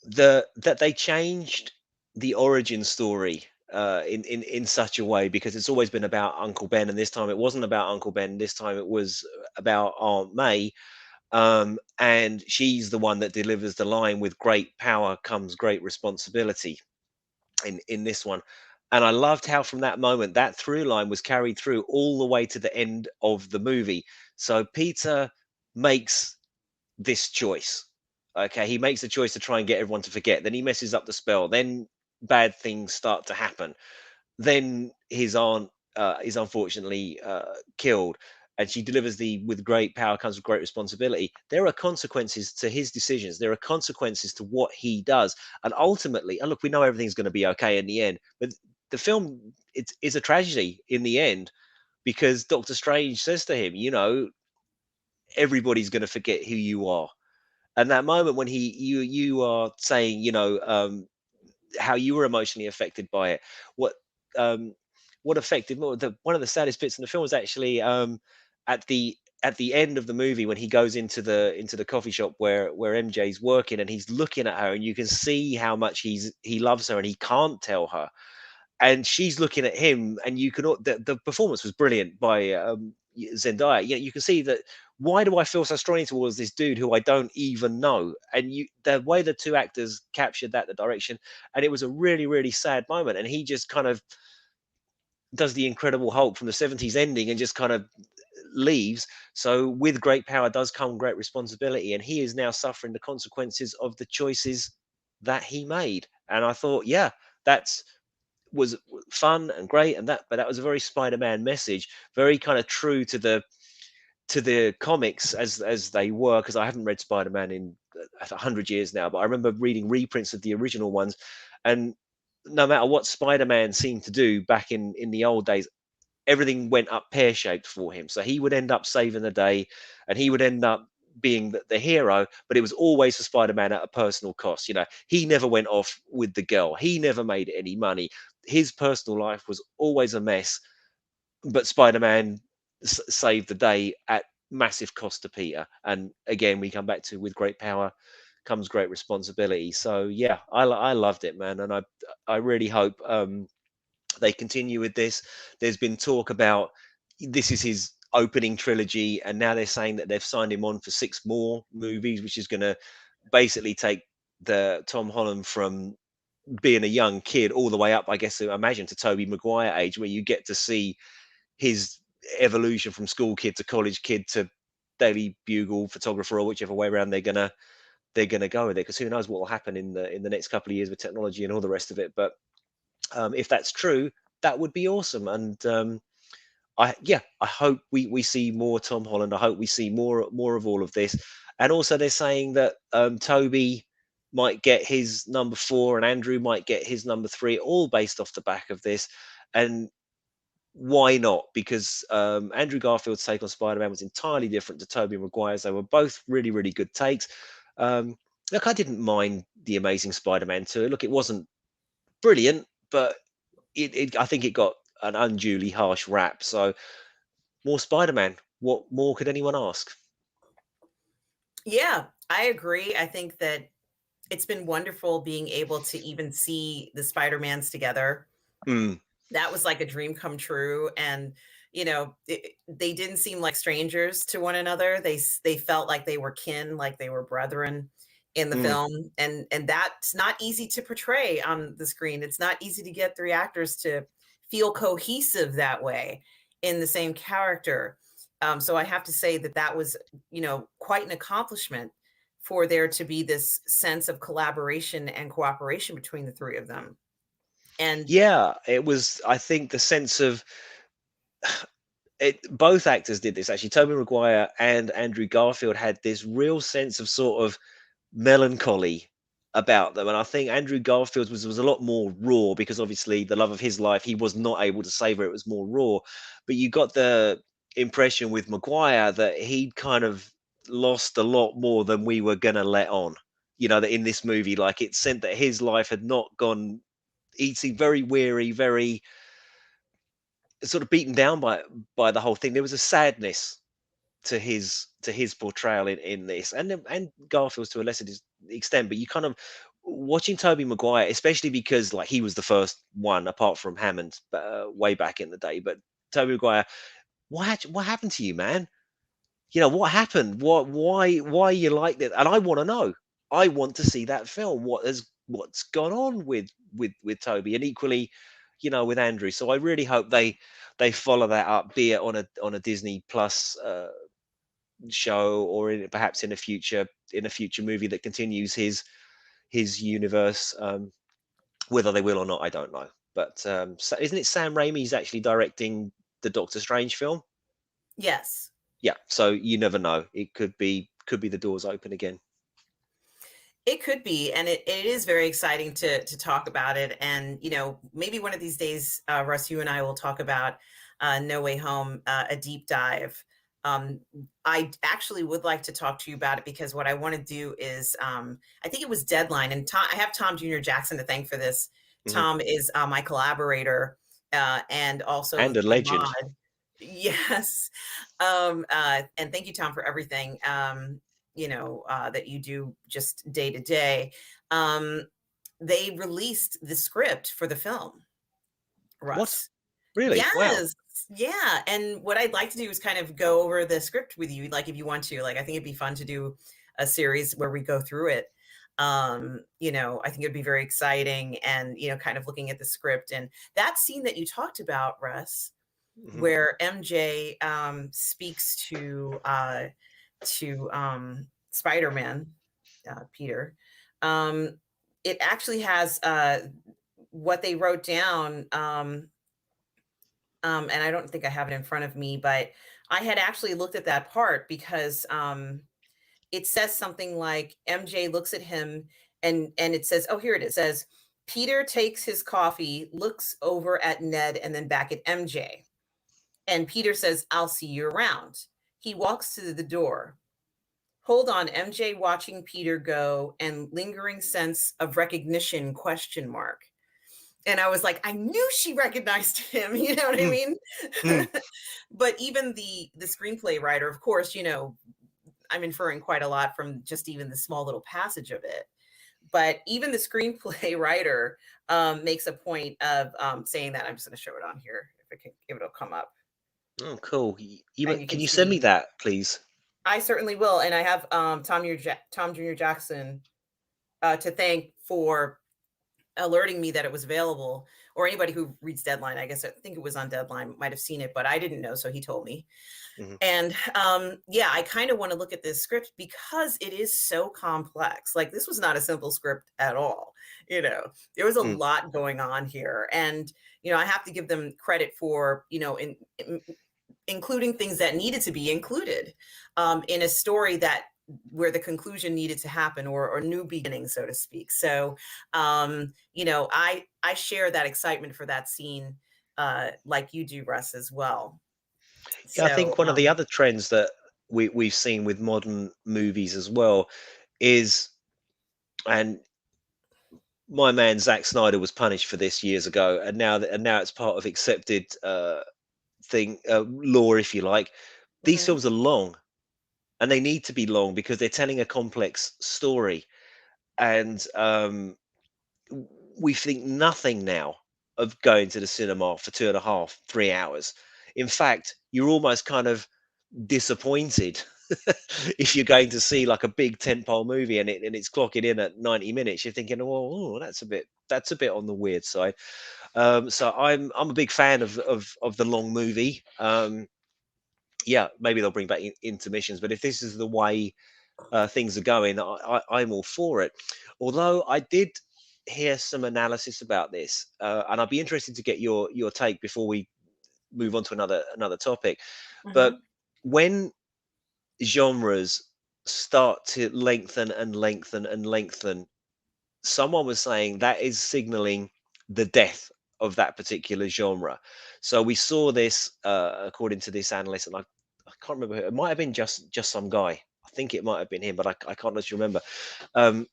that they changed the origin story in such a way, because it's always been about Uncle Ben, and this time it wasn't about Uncle Ben. This time it was about Aunt May, and she's the one that delivers the line, "With great power comes great responsibility," in this one. And I loved how from that moment that through line was carried through all the way to the end of the movie. So Peter makes this choice. Okay, he makes the choice to try and get everyone to forget. Then he messes up the spell. Then bad things start to happen. Then his aunt is unfortunately killed, and she delivers the "with great power comes with great responsibility." There are consequences to his decisions. There are consequences to what he does, and ultimately, and look, we know everything's going to be okay in the end, but the film is a tragedy in the end, because Doctor Strange says to him, everybody's going to forget who you are. And that moment when you are saying, how you were emotionally affected by it. What um, what affected more? One of the saddest bits in the film was actually at the end of the movie, when he goes into the coffee shop where MJ's working, and he's looking at her, and you can see how much he loves her, and he can't tell her, and she's looking at him, and the performance was brilliant by Zendaya. You can see that, why do I feel so strongly towards this dude who I don't even know? And the way the two actors captured that, the direction, and it was a really, really sad moment. And he just kind of does the Incredible Hulk from the '70s ending and just kind of leaves. So with great power does come great responsibility, and he is now suffering the consequences of the choices that he made. And I thought, yeah, that's was fun and great, and but that was a very Spider-Man message, very kind of true to the comics as they were, because I haven't read Spider-Man in 100 years now, but I remember reading reprints of the original ones, and no matter what Spider-Man seemed to do back in the old days, everything went up pear-shaped for him. So he would end up saving the day, and he would end up being the hero, but it was always for Spider-Man at a personal cost. He never went off with the girl. He never made any money. His personal life was always a mess, but Spider-Man saved the day at massive cost to Peter. And again, we come back to, with great power comes great responsibility. So yeah, I loved it, man, and I really hope they continue with this. There's been talk about this is his opening trilogy, and now they're saying that they've signed him on for 6 more movies, which is going to basically take the Tom Holland from being a young kid all the way up, I guess, to imagine, to Toby Maguire age, where you get to see his evolution from school kid to college kid to Daily Bugle photographer, or whichever way around they're gonna go with it. Because who knows what will happen in the next couple of years with technology and all the rest of it. But if that's true, that would be awesome. And I hope we see more Tom Holland. I hope we see more of all of this. And also, they're saying that Toby might get his number 4, and Andrew might get his number 3, all based off the back of this. And why not? Because Andrew Garfield's take on Spider-Man was entirely different to Tobey Maguire's. They were both really, really good takes. Um, Look, I didn't mind the Amazing Spider-Man 2. Look, it wasn't brilliant, but I think it got an unduly harsh rap. So more Spider-Man. What more could anyone ask? Yeah, I agree. I think that it's been wonderful being able to even see the Spider-Mans together. Mm, That was like a dream come true, and, they didn't seem like strangers to one another. They felt like they were kin, like they were brethren in the mm. film, and that's not easy to portray on the screen. It's not easy to get 3 actors to feel cohesive that way in the same character. So I have to say that that was, quite an accomplishment for there to be this sense of collaboration and cooperation between the 3 of them. And Yeah, it was. I think the sense of it. Both actors did this actually. Tobey Maguire and Andrew Garfield had this real sense of sort of melancholy about them, and I think Andrew Garfield's was a lot more raw because obviously the love of his life, he was not able to savor it. It was more raw, but you got the impression with Maguire that he'd kind of lost a lot more than we were gonna let on. That in this movie, like it sent that his life had not gone. He seemed very weary, very sort of beaten down by the whole thing. There was a sadness to his portrayal in this, and Garfield's to a lesser extent. But you kind of watching Toby Maguire, especially because like he was the first one apart from Hammond way back in the day. But Toby Maguire, what happened to you, man? What happened? Why you like that? And I want to know. I want to see that film. What's gone on with Toby, and equally, with Andrew. So I really hope they follow that up, be it on a Disney Plus show, or perhaps in a future movie that continues his universe. Whether they will or not, I don't know. But isn't it Sam Raimi's actually directing the Doctor Strange film? yes. Yeah, so you never know. It could be the doors open again. It could be, and it is very exciting to talk about it. And maybe one of these days, Russ, you and I will talk about No Way Home, a deep dive. I actually would like to talk to you about it because what I want to do is, I think it was Deadline, and I have Tom Jr. Jackson to thank for this. Hmm. Tom is my collaborator and also And a the legend. mod. Yes. And thank you, Tom, for everything. That you do just day to day. Um, they released the script for the film, What? Russ. Really? Wow. Yes. Yeah. And what I'd like to do is kind of go over the script with you, like if you want to. Like, I think it'd be fun to do a series where we go through it. I think it'd be very exciting and, kind of looking at the script and that scene that you talked about, Russ, Mhm. where MJ speaks to Spider-Man, Peter. Um, it actually has what they wrote down, and I don't think I have it in front of me, but I had actually looked at that part because it says something like MJ looks at him and it says, oh, here it is. It says Peter takes his coffee, looks over at Ned and then back at MJ. And Peter says, I'll see you around. He walks to the door. Hold on, MJ watching Peter go and lingering sense of recognition question mark. And I was like, I knew she recognized him, you know what I Mm, mean? mm. But even the screenplay writer, of course, I'm inferring quite a lot from just even the small little passage of it. But even the screenplay writer makes a point of saying that. I'm just going to show it on here if it'll come up, Oh, cool. and you Can can you send me see. that, please? I certainly will, and I have Tom Jr. Jackson to thank for alerting me that it was available, or anybody who reads Deadline. I guess I think it was on Deadline might have seen it, but I didn't know, so he told me. Mhm, And yeah, I kind of want to look at this script because it is so complex. Like this was not a simple script at all. There was a mm. lot going on here, and I have to give them credit for including things that needed to be included in a story that where the conclusion needed to happen, or new beginning, so to speak. So I share that excitement for that scene like you do, Russ, as well. Yeah, I So think one of the other trends that we've seen with modern movies as well is, and my man Zack Snyder was punished for this years ago, and now it's part of accepted law, if you like. These Mhm. films are long, and they need to be long because they're telling a complex story, and we think nothing now of going to the cinema for 2.5, 3 hours. In fact, you're almost kind of disappointed if you're going to see like a big tentpole movie and it's clocking in at 90 minutes. You're thinking, well, oh, that's a bit on the weird side. So I'm a big fan of the long movie. Yeah, maybe they'll bring back intermissions, but if this is the way things are going, I'm all for it. Although I did hear some analysis about this, and I'd be interested to get your take before we move on to another topic. But Mhm. when genres start to lengthen and lengthen and lengthen, someone was saying that is signaling the death of that particular genre. So we saw this, according to this analyst, and I can't remember who, it might have been just some guy. I think it might have been him, but I can't actually remember.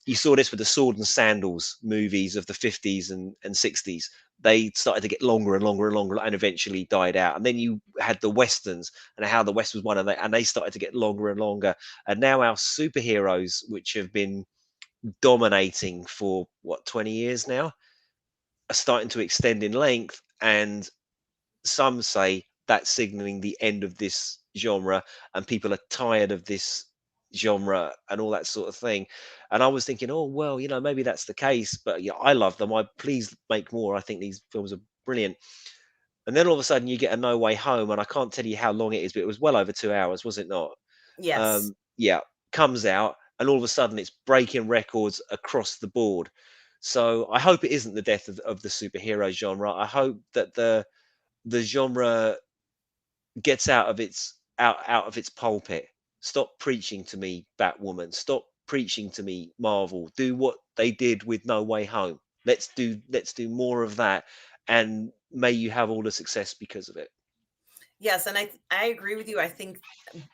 You saw this with the sword and sandals movies of the 50s and 60s. They started to get longer and longer and longer and eventually died out. And then you had the westerns and how the west was one, and they started to get longer and longer. And now our superheroes, which have been dominating for what, 20 years now, are starting to extend in length, and some say that's signaling the end of this genre, and people are tired of this genre and all that sort of thing. And I was thinking, oh well, maybe that's the case, but yeah, I love them. I Please make more. I think these films are brilliant. And then all of a sudden you get a No Way Home, and I can't tell you how long it is, but it was well over 2 hours, was it not? Yes. Yeah, comes out, and all of a sudden it's breaking records across the board. So I hope it isn't the death of the superhero genre. I hope that the genre gets out of its pulpit. Stop preaching to me, Batwoman. Stop preaching to me, Marvel. Do what they did with No Way Home. Let's do more of that, and may you have all the success because of it. Yes, and I agree with you. I think,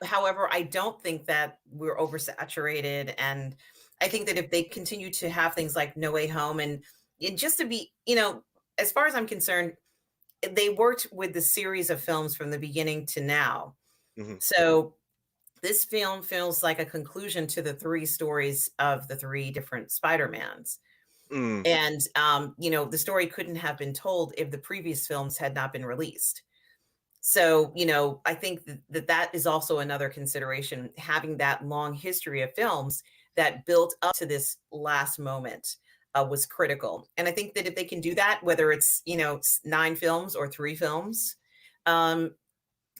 however, I don't think that we're oversaturated, and I think that if they continue to have things like No Way Home, and just to be, as far as I'm concerned, they worked with the series of films from the beginning to now. Hmm. So this film feels like a conclusion to the three stories of the three different Spider-Mans. Mm, And the story couldn't have been told if the previous films had not been released. So, I think that is also another consideration, having that long history of films that built up to this last moment was critical. And I think that if they can do that, whether it's, 9 films or 3 films, um,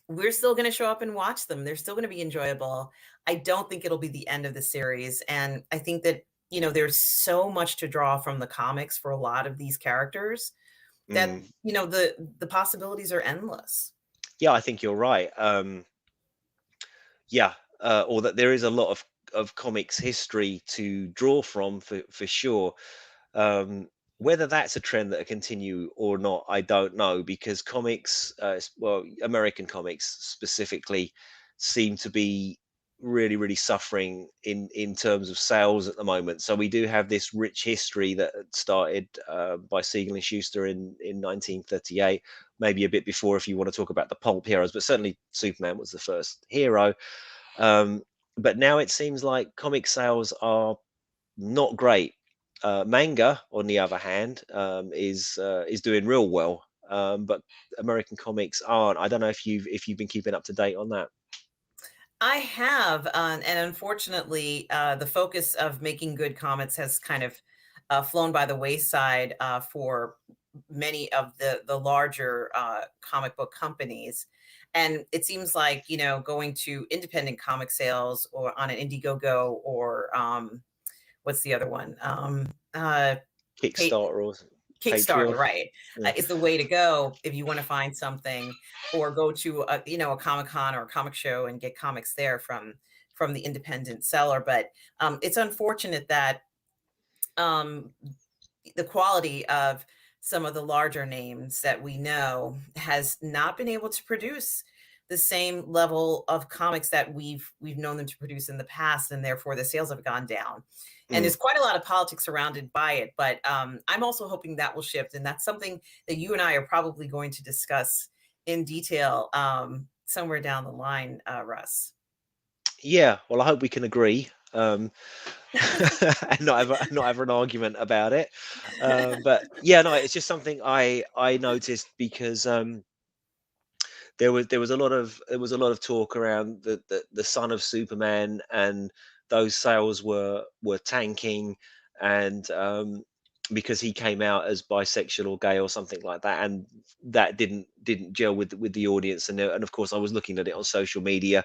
we're still going to show up and watch them. They're still going to be enjoyable. I don't think it'll be the end of the series. And I think that, there's so much to draw from the comics for a lot of these characters that, mm. the possibilities are endless. Yeah, I think you're right. Yeah, or that there is a lot of comics history to draw from for sure. Um, Whether that's a trend that will continue or not, I don't know, because comics, well, American comics specifically, seem to be really, really suffering in terms of sales at the moment. So we do have this rich history that started by Siegel and Schuster in 1938, maybe a bit before if you want to talk about the pulp heroes, but certainly Superman was the first hero. Um, but now it seems like comic sales are not great. Manga, on the other hand, is doing real well, but American comics aren't. I don't know if you've been keeping up to date on that. I have, and unfortunately, the focus of making good comics has kind of flown by the wayside for many of the larger comic book companies. And it seems like, going to independent comic sales or on an Indiegogo or what's the other one? Pay, Kickstarter or Kickstarter, Patreon. right, Yeah. is the way to go if you wanna find something, or go to a Comic-Con or a comic show and get comics there from the independent seller. But it's unfortunate that um, the quality of some of the larger names that we know has not been able to produce the same level of comics that we've known them to produce in the past, and therefore the sales have gone down. And Mm. there's quite a lot of politics surrounded by it, but I'm also hoping that will shift, and that's something that you and I are probably going to discuss in detail somewhere down the line, Russ. Yeah, well, I hope we can agree, and not have an argument about it. But yeah, no, it's just something I noticed because there was a lot of talk around the son of Superman, and those sales were tanking, and because he came out as bisexual or gay or something like that, and that didn't gel with the audience, and of course I was looking at it on social media,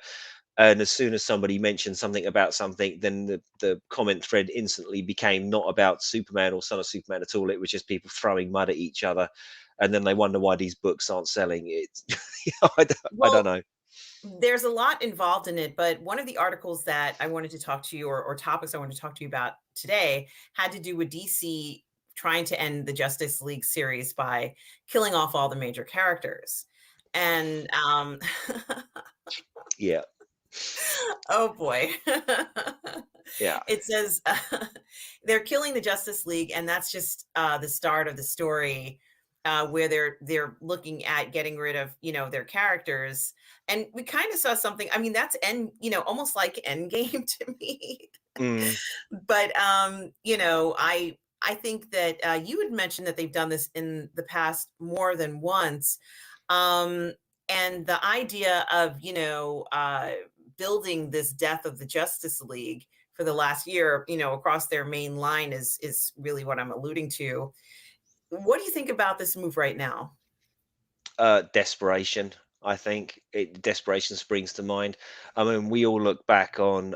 and as soon as somebody mentioned something about something, then the comment thread instantly became not about Superman or Son of Superman at all. It was just people throwing mud at each other, and then they wonder why these books aren't selling. It's I don't Well, know. there's a lot involved in it, but one of the articles that I wanted to talk to you, or topics I wanted to talk to you about today, had to do with DC trying to end the Justice League series by killing off all the major characters. And Yeah, oh boy. yeah. It says they're killing the Justice League, and that's just the start of the story, where they're looking at getting rid of, their characters. And we kind of saw something. I mean, that's almost like Endgame to me. Mm, But I think that you had mentioned that they've done this in the past more than once. Um, and the idea of building this death of the Justice League for the last year, across their main line is really what I'm alluding to. What do you think about this move right now? desperation. I think desperation springs to mind. I mean, we all look back on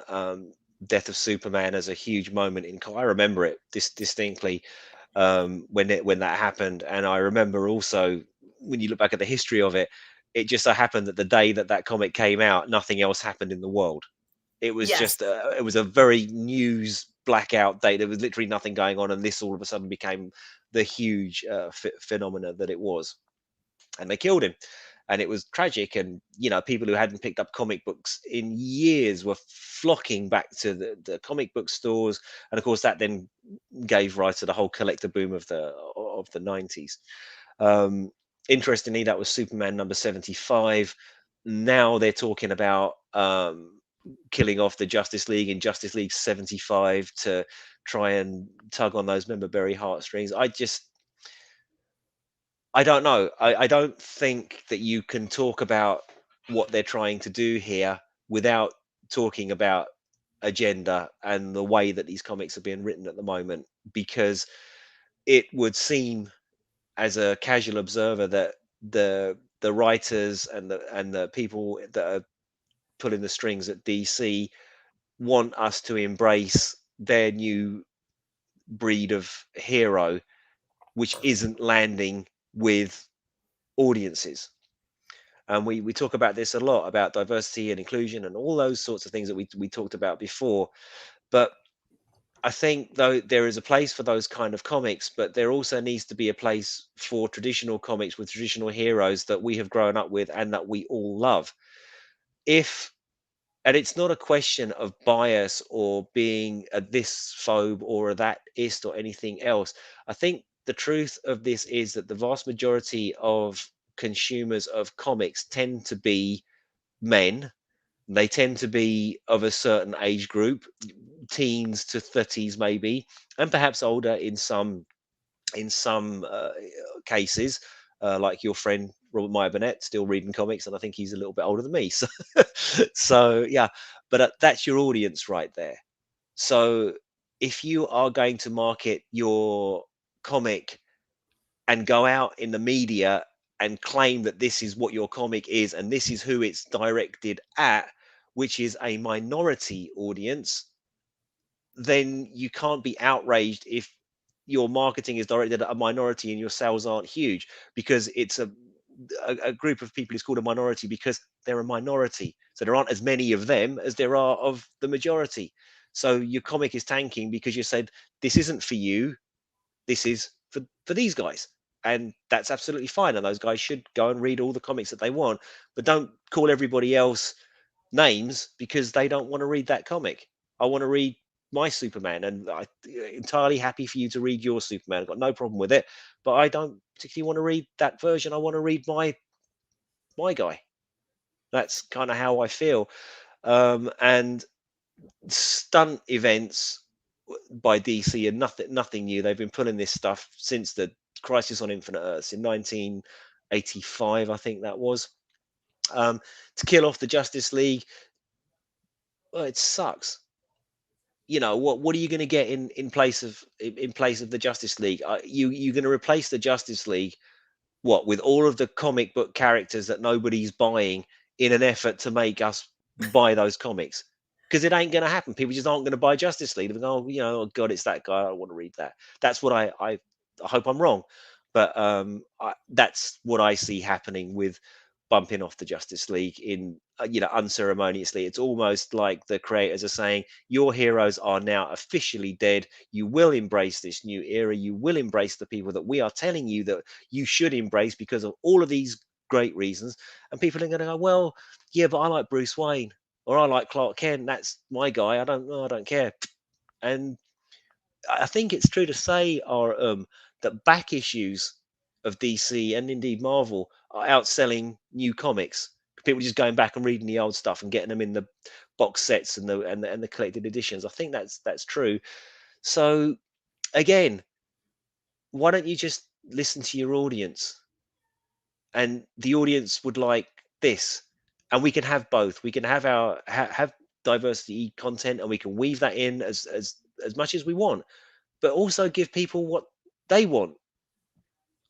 Death of Superman as a huge moment in. I remember it distinctly when that happened, and I remember also when you look back at the history of it, it just so happened that the day that that comic came out, nothing else happened in the world. It was Yes. just it was a very news blackout day. There was literally nothing going on, and this all of a sudden became the huge phenomena that it was, and they killed him, and it was tragic. And people who hadn't picked up comic books in years were flocking back to the comic book stores, and of course that then gave rise to the whole collector boom of the 90s. um Interestingly, that was Superman number 75. Now they're talking about killing off the Justice League in Justice League 75 to try and tug on those member berry heartstrings. I don't know. I don't think that you can talk about what they're trying to do here without talking about agenda and the way that these comics are being written at the moment, because it would seem as a casual observer that the writers and the people that are pulling the strings at DC want us to embrace their new breed of hero, which isn't landing with audiences. And we talk about this a lot, about diversity and inclusion and all those sorts of things that we talked about before. But I think though there is a place for those kind of comics, but there also needs to be a place for traditional comics with traditional heroes that we have grown up with and that we all love. If And it's not a question of bias or being a this phobe or a that ist or anything else. I think the truth of this is that the vast majority of consumers of comics tend to be men. They tend to be of a certain age group, teens to 30s maybe, and perhaps older in some cases, like your friend Robert Meyer Burnett, still reading comics, and I think he's a little bit older than me. So, so yeah, but that's your audience right there. So, if you are going to market your comic and go out in the media and claim that this is what your comic is and this is who it's directed at, which is a minority audience, then you can't be outraged if your marketing is directed at a minority and your sales aren't huge, because it's a group of people who's called a minority because they're a minority. So there aren't as many of them as there are of the majority. So your comic is tanking because you said this isn't for you, this is for these guys. and that's absolutely fine. And those guys should go and read all the comics that they want, but don't call everybody else names because they don't want to read that comic. I want to read my Superman, and I entirely happy for you to read your Superman. I've got no problem with it, but I don't particularly want to read that version. I want to read my guy. That's kind of how I feel. And stunt events by DC are nothing new. They've been pulling this stuff since the Crisis on Infinite Earths in 1985, I think that was. To kill off the Justice League, well, it sucks. You know what are you going to get in place of the Justice League? You're going to replace the Justice League what with all of the comic book characters that nobody's buying in an effort to make us buy those comics, because it ain't going to happen. People just aren't going to buy Justice League. They're going, oh, oh god, it's that guy, I don't want to read that. That's what I hope I'm wrong, but that's what I see happening with bumping off the Justice League in unceremoniously. It's almost like the creators are saying your heroes are now officially dead. You will embrace this new era. You will embrace the people that we are telling you that you should embrace because of all of these great reasons. And people are going to go, well, yeah, but I like Bruce Wayne or I like Clark Kent. That's my guy. I don't care. And I think it's true to say, that back issues of DC and indeed Marvel are outselling new comics. People just going back and reading the old stuff and getting them in the box sets and the collected editions. I think that's true. So again, why don't you just listen to your audience? And the audience would like this, and we can have both. We can have have diversity content, and we can weave that in as much as we want, but also give people what they want,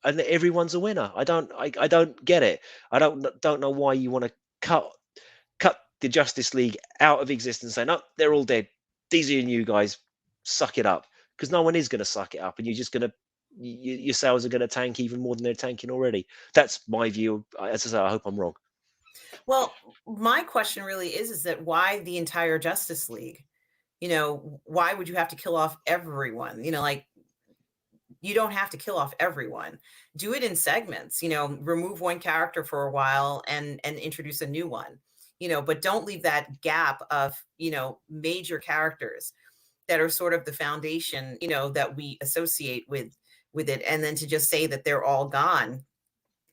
and everyone's a winner. I don't get it. I don't know why you want to cut the Justice League out of existence and say, no, they're all dead. These are your new guys. Suck it up, because no one is going to suck it up, and you're just going to your sales are going to tank even more than they're tanking already. That's my view. As I say, I hope I'm wrong. Well, my question really is that why the entire Justice League? Why would you have to kill off everyone? Like, you don't have to kill off everyone. Do it in segments, remove one character for a while and introduce a new one, but don't leave that gap of, major characters that are sort of the foundation, that we associate with it. And then to just say that they're all gone,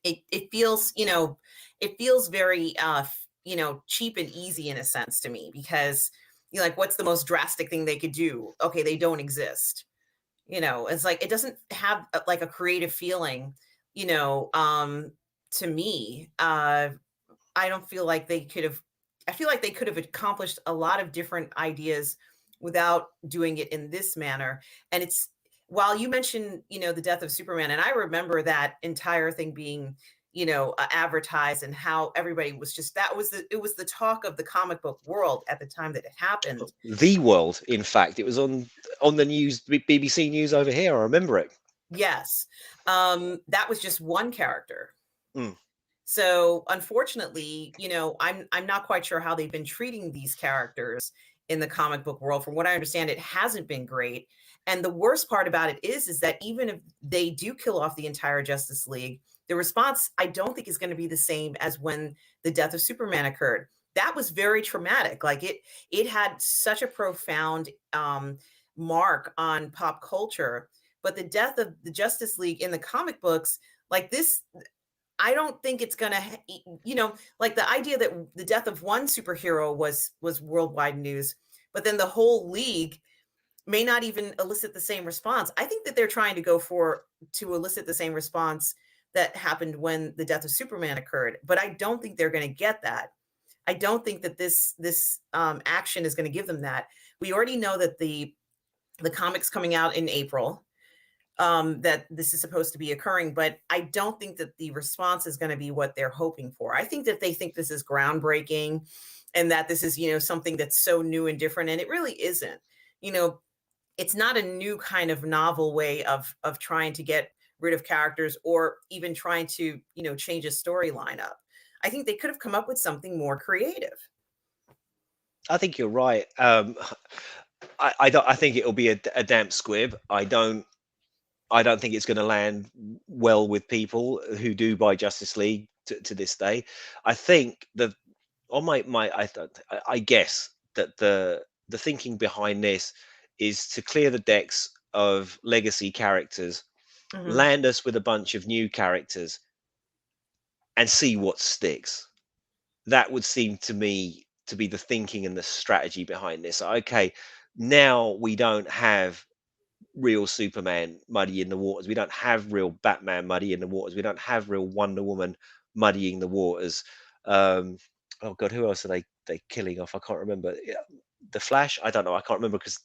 it feels, it feels very cheap and easy in a sense to me, because like, what's the most drastic thing they could do? Okay, they don't exist. It's like, it doesn't have like a creative feeling, to me. I don't feel like they could have, I feel like they could have accomplished a lot of different ideas without doing it in this manner. And it's, while you mentioned, the death of Superman, and I remember that entire thing being, advertised, and how everybody was just, it was the talk of the comic book world at the time that it happened. The world, in fact, it was on the news, BBC News over here. I remember it. Yes. That was just one character. Mm. So unfortunately, I'm not quite sure how they've been treating these characters in the comic book world. From what I understand, it hasn't been great. And the worst part about it is that even if they do kill off the entire Justice League, the response, I don't think, is going to be the same as when the death of Superman occurred. That was very traumatic. Like, it had such a profound mark on pop culture. But the death of the Justice League in the comic books, like this, I don't think it's gonna, like, the idea that the death of one superhero was worldwide news, but then the whole league may not even elicit the same response. I think that they're trying to elicit the same response that happened when the death of Superman occurred, but I don't think they're going to get that. I don't think that this action is going to give them that. We already know that the comics coming out in April, that this is supposed to be occurring, but I don't think that the response is going to be what they're hoping for. I think that they think this is groundbreaking, and that this is, something that's so new and different, and it really isn't. It's not a new kind of novel way of trying to get rid of characters, or even trying to, change a storyline up. I think they could have come up with something more creative. I think you're right. I think it'll be a damp squib. I don't I don't think it's going to land well with people who do buy Justice League to this day. I think that on I guess that the thinking behind this is to clear the decks of legacy characters, Hmm. land us with a bunch of new characters, and see what sticks. That would seem to me to be the thinking and the strategy behind this. Okay, now we don't have real Superman muddy in the waters. We don't have real Batman muddy in the waters. We don't have real Wonder Woman muddying the waters. Um, oh God, who else are they killing off? I can't remember. Yeah, the Flash. I don't know. I can't remember because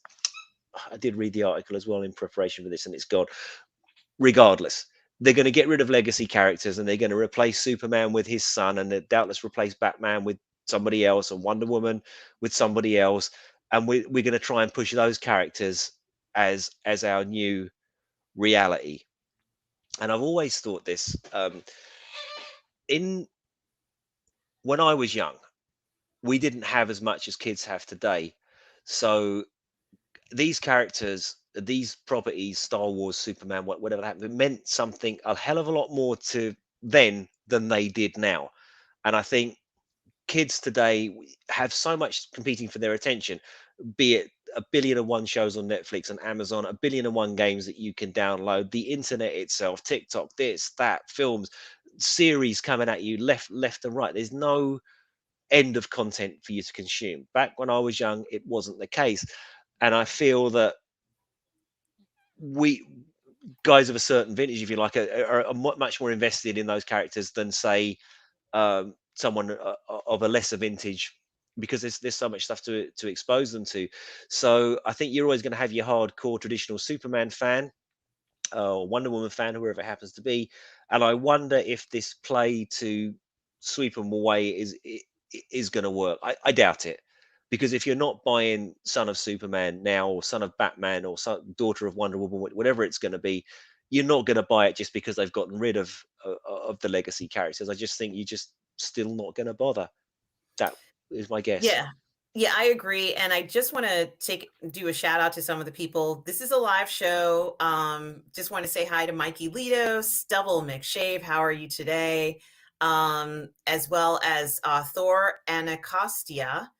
I did read the article as well in preparation for this, and it's gone. Regardless, they're going to get rid of legacy characters, and they're going to replace Superman with his son, and they doubtless replace Batman with somebody else, and Wonder Woman with somebody else, and we're going to try and push those characters as our new reality. And I've always thought this, in when I was young, we didn't have as much as kids have today. So these characters, these properties, Star Wars, Superman, whatever happened, it meant something a hell of a lot more to then than they did now. And I think kids today have so much competing for their attention, be it a billion and one shows on Netflix and Amazon, a billion and one games that you can download, the internet itself, TikTok, this, that, films, series coming at you left and right. There's no end of content for you to consume. Back when I was young, it wasn't the case. And I feel that we guys of a certain vintage, if you like, are much more invested in those characters than say someone of a lesser vintage, because there's so much stuff to expose them to. So I think you're always going to have your hardcore traditional Superman fan, Wonder Woman fan, whoever it happens to be. And I wonder if this play to sweep them away is going to work. I doubt it, because if you're not buying Son of Superman now, or Son of Batman, or Daughter of Wonder Woman, whatever it's going to be, you're not going to buy it just because they've gotten rid of the legacy characters. I just think you're just still not going to bother. That is my guess. Yeah. Yeah, I agree. And I just want to do a shout out to some of the people. This is a live show. Just want to say hi to Mikey Lito, Stubble McShave. How are you today? As well as Thor Anacostia.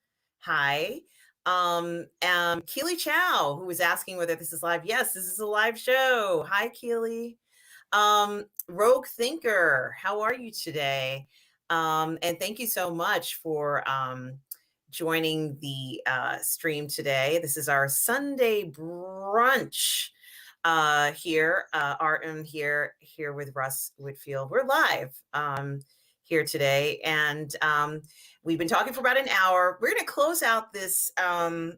Hi. Keely Chow, who was asking whether this is live. Yes, this is a live show. Hi, Keely. Rogue Thinker, how are you today? And thank you so much for joining the stream today. This is our Sunday brunch here. Art and here with Russ Whitfield. We're live here today, and we've been talking for about an hour. We're going to close out this Sunday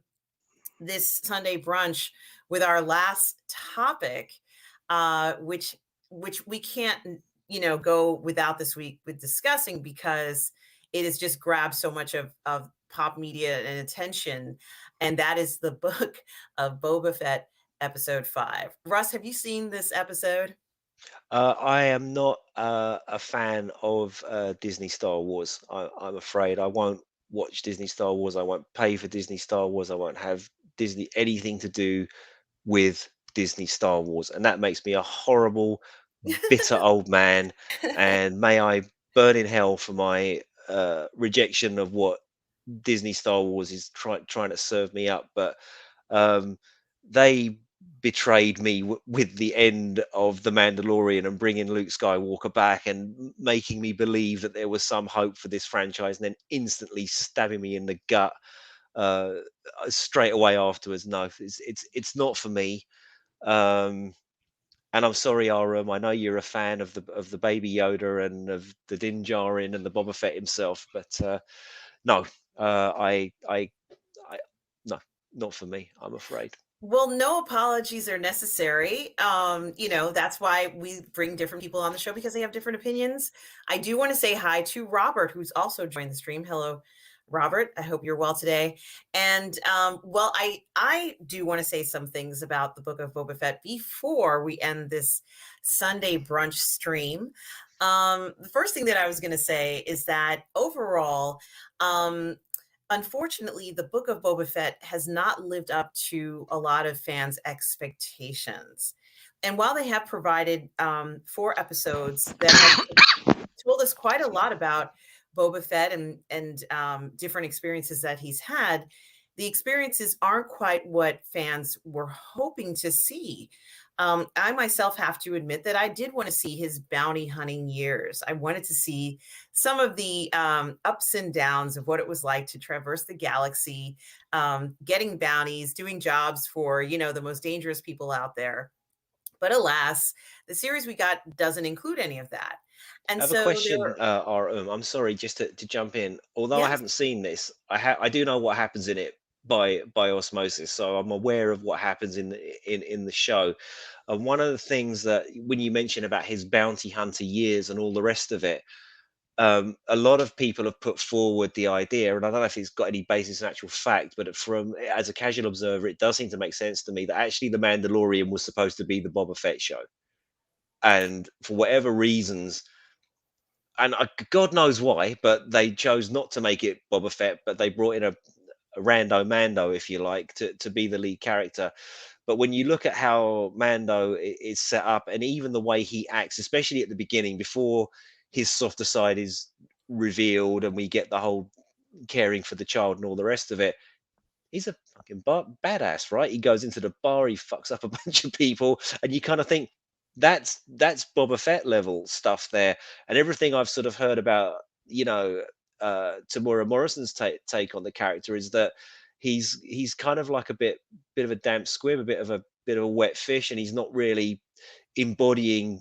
brunch with our last topic, which we can't, go without this week with discussing, because it has just grabbed so much of pop media and attention, and that is the book of Boba Fett, episode 5. Russ, have you seen this episode? I am not a fan of Disney Star Wars. I'm afraid I won't watch Disney Star Wars. I won't pay for Disney Star Wars. I won't have Disney anything to do with Disney Star Wars, and that makes me a horrible, bitter old man. And may I burn in hell for my rejection of what Disney Star Wars is trying to serve me up. But um, they betrayed me with the end of The Mandalorian and bringing Luke Skywalker back and making me believe that there was some hope for this franchise, and then instantly stabbing me in the gut uh, straight away afterwards. No, it's not for me. Um, and I'm sorry, Aram. I know you're a fan of the Baby Yoda and of the Din Djarin and the Boba Fett himself, but no, I, no, not for me. I'm afraid. Well, no apologies are necessary. That's why we bring different people on the show, because they have different opinions. I do want to say hi to Robert, who's also joined the stream. Hello, Robert. I hope you're well today. And well, I do want to say some things about the Book of Boba Fett before we end this Sunday brunch stream. The first thing that I was going to say is that overall, unfortunately, the Book of Boba Fett has not lived up to a lot of fans' expectations. And while they have provided 4 episodes that have told us quite a lot about Boba Fett and different experiences that he's had, the experiences aren't quite what fans were hoping to see. I myself have to admit that I did want to see his bounty hunting years. I wanted to see some of the ups and downs of what it was like to traverse the galaxy, getting bounties, doing jobs for, the most dangerous people out there. But alas, the series we got doesn't include any of that. I And have a so question, there, I'm sorry, just to jump in. Although I yes, haven't seen this, I do know what happens in it by osmosis, so I'm aware of what happens in the show. And one of the things that when you mention about his bounty hunter years and all the rest of it, a lot of people have put forward the idea, and I don't know if it's got any basis in actual fact, but from as a casual observer, it does seem to make sense to me that actually the Mandalorian was supposed to be the Boba Fett show, and for whatever reasons, and God knows why, but they chose not to make it Boba Fett, but they brought in a rando Mando, if you like, to be the lead character. But when you look at how Mando is set up, and even the way he acts, especially at the beginning, before his softer side is revealed, and we get the whole caring for the child and all the rest of it, he's a fucking badass, right? He goes into the bar, he fucks up a bunch of people, and you kind of think that's Boba Fett level stuff there. And everything I've sort of heard about, you know, Tamora Morrison's take on the character is that he's kind of like a bit of a damp squib, a bit of a wet fish, and he's not really embodying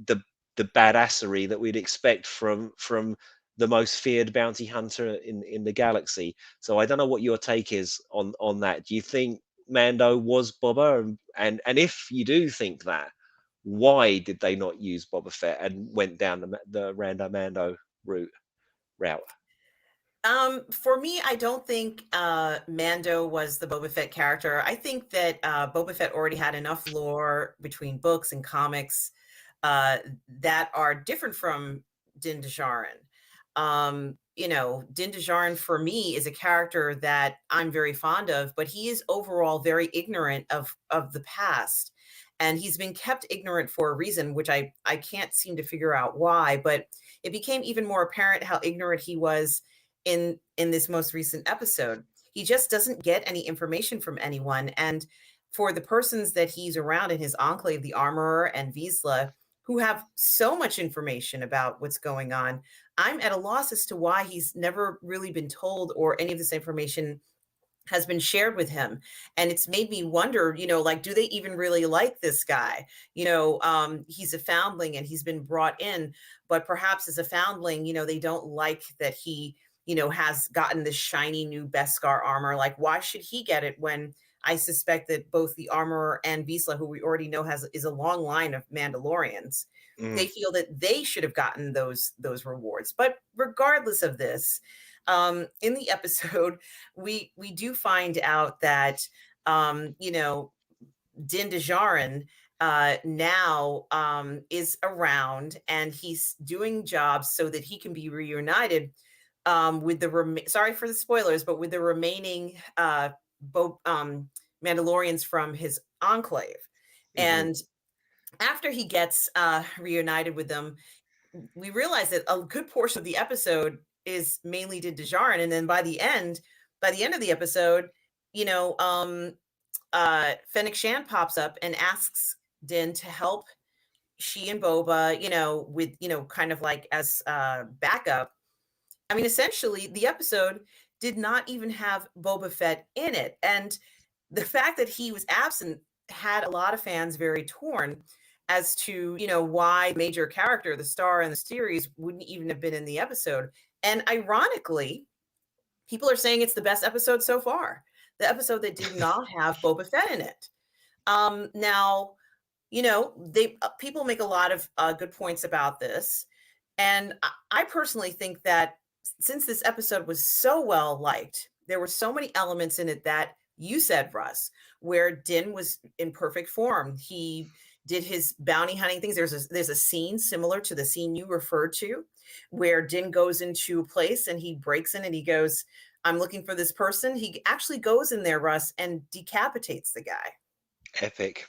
the the badassery that we'd expect from the most feared bounty hunter in the galaxy. So I don't know what your take is on that. Do you think Mando was Boba? And if you do think that, why did they not use Boba Fett and went down the Rando Mando route? for me, I don't think Mando was the Boba Fett character. I think that Boba Fett already had enough lore between books and comics uh, that are different from Din Djarin. Din Djarin for me is a character that I'm very fond of, but he is overall very ignorant of the past. And he's been kept ignorant for a reason, which I can't seem to figure out why, but it became even more apparent how ignorant he was in this most recent episode. He just doesn't get any information from anyone. And for the persons that he's around in his enclave, the Armorer and Vizsla, who have so much information about what's going on, I'm at a loss as to why he's never really been told or any of this information has been shared with him. And it's made me wonder, like, do they even really like this guy? He's a foundling and he's been brought in, but perhaps as a foundling, they don't like that he, has gotten this shiny new Beskar armor. Like, why should he get it when I suspect that both the armorer and Vizsla, who we already know is a long line of Mandalorians, they Mhm. feel that they should have gotten those rewards. But regardless of this, in the episode, we do find out that Din Djarin now is around and he's doing jobs so that he can be reunited with sorry for the spoilers, but with the remaining Mandalorians from his enclave. Mhm. And after he gets reunited with them, we realize that a good portion of the episode is mainly Din Djarin, and then by the end of the episode, Fennec Shan pops up and asks Din to help she and Boba, with kind of like as backup. I mean, essentially, the episode did not even have Boba Fett in it, and the fact that he was absent had a lot of fans very torn as to why the major character, the star in the series, wouldn't even have been in the episode. And ironically, people are saying it's the best episode so far, the episode that did not have Boba Fett in it. Now, they people make a lot of good points about this, and I personally think that since this episode was so well liked, there were so many elements in it that you said, Russ, where Din was in perfect form. He did his bounty hunting things. There's a scene similar to the scene you referred to, where Din goes into a place and he breaks in and he goes, "I'm looking for this person." He actually goes in there, Russ, and decapitates the guy. Epic.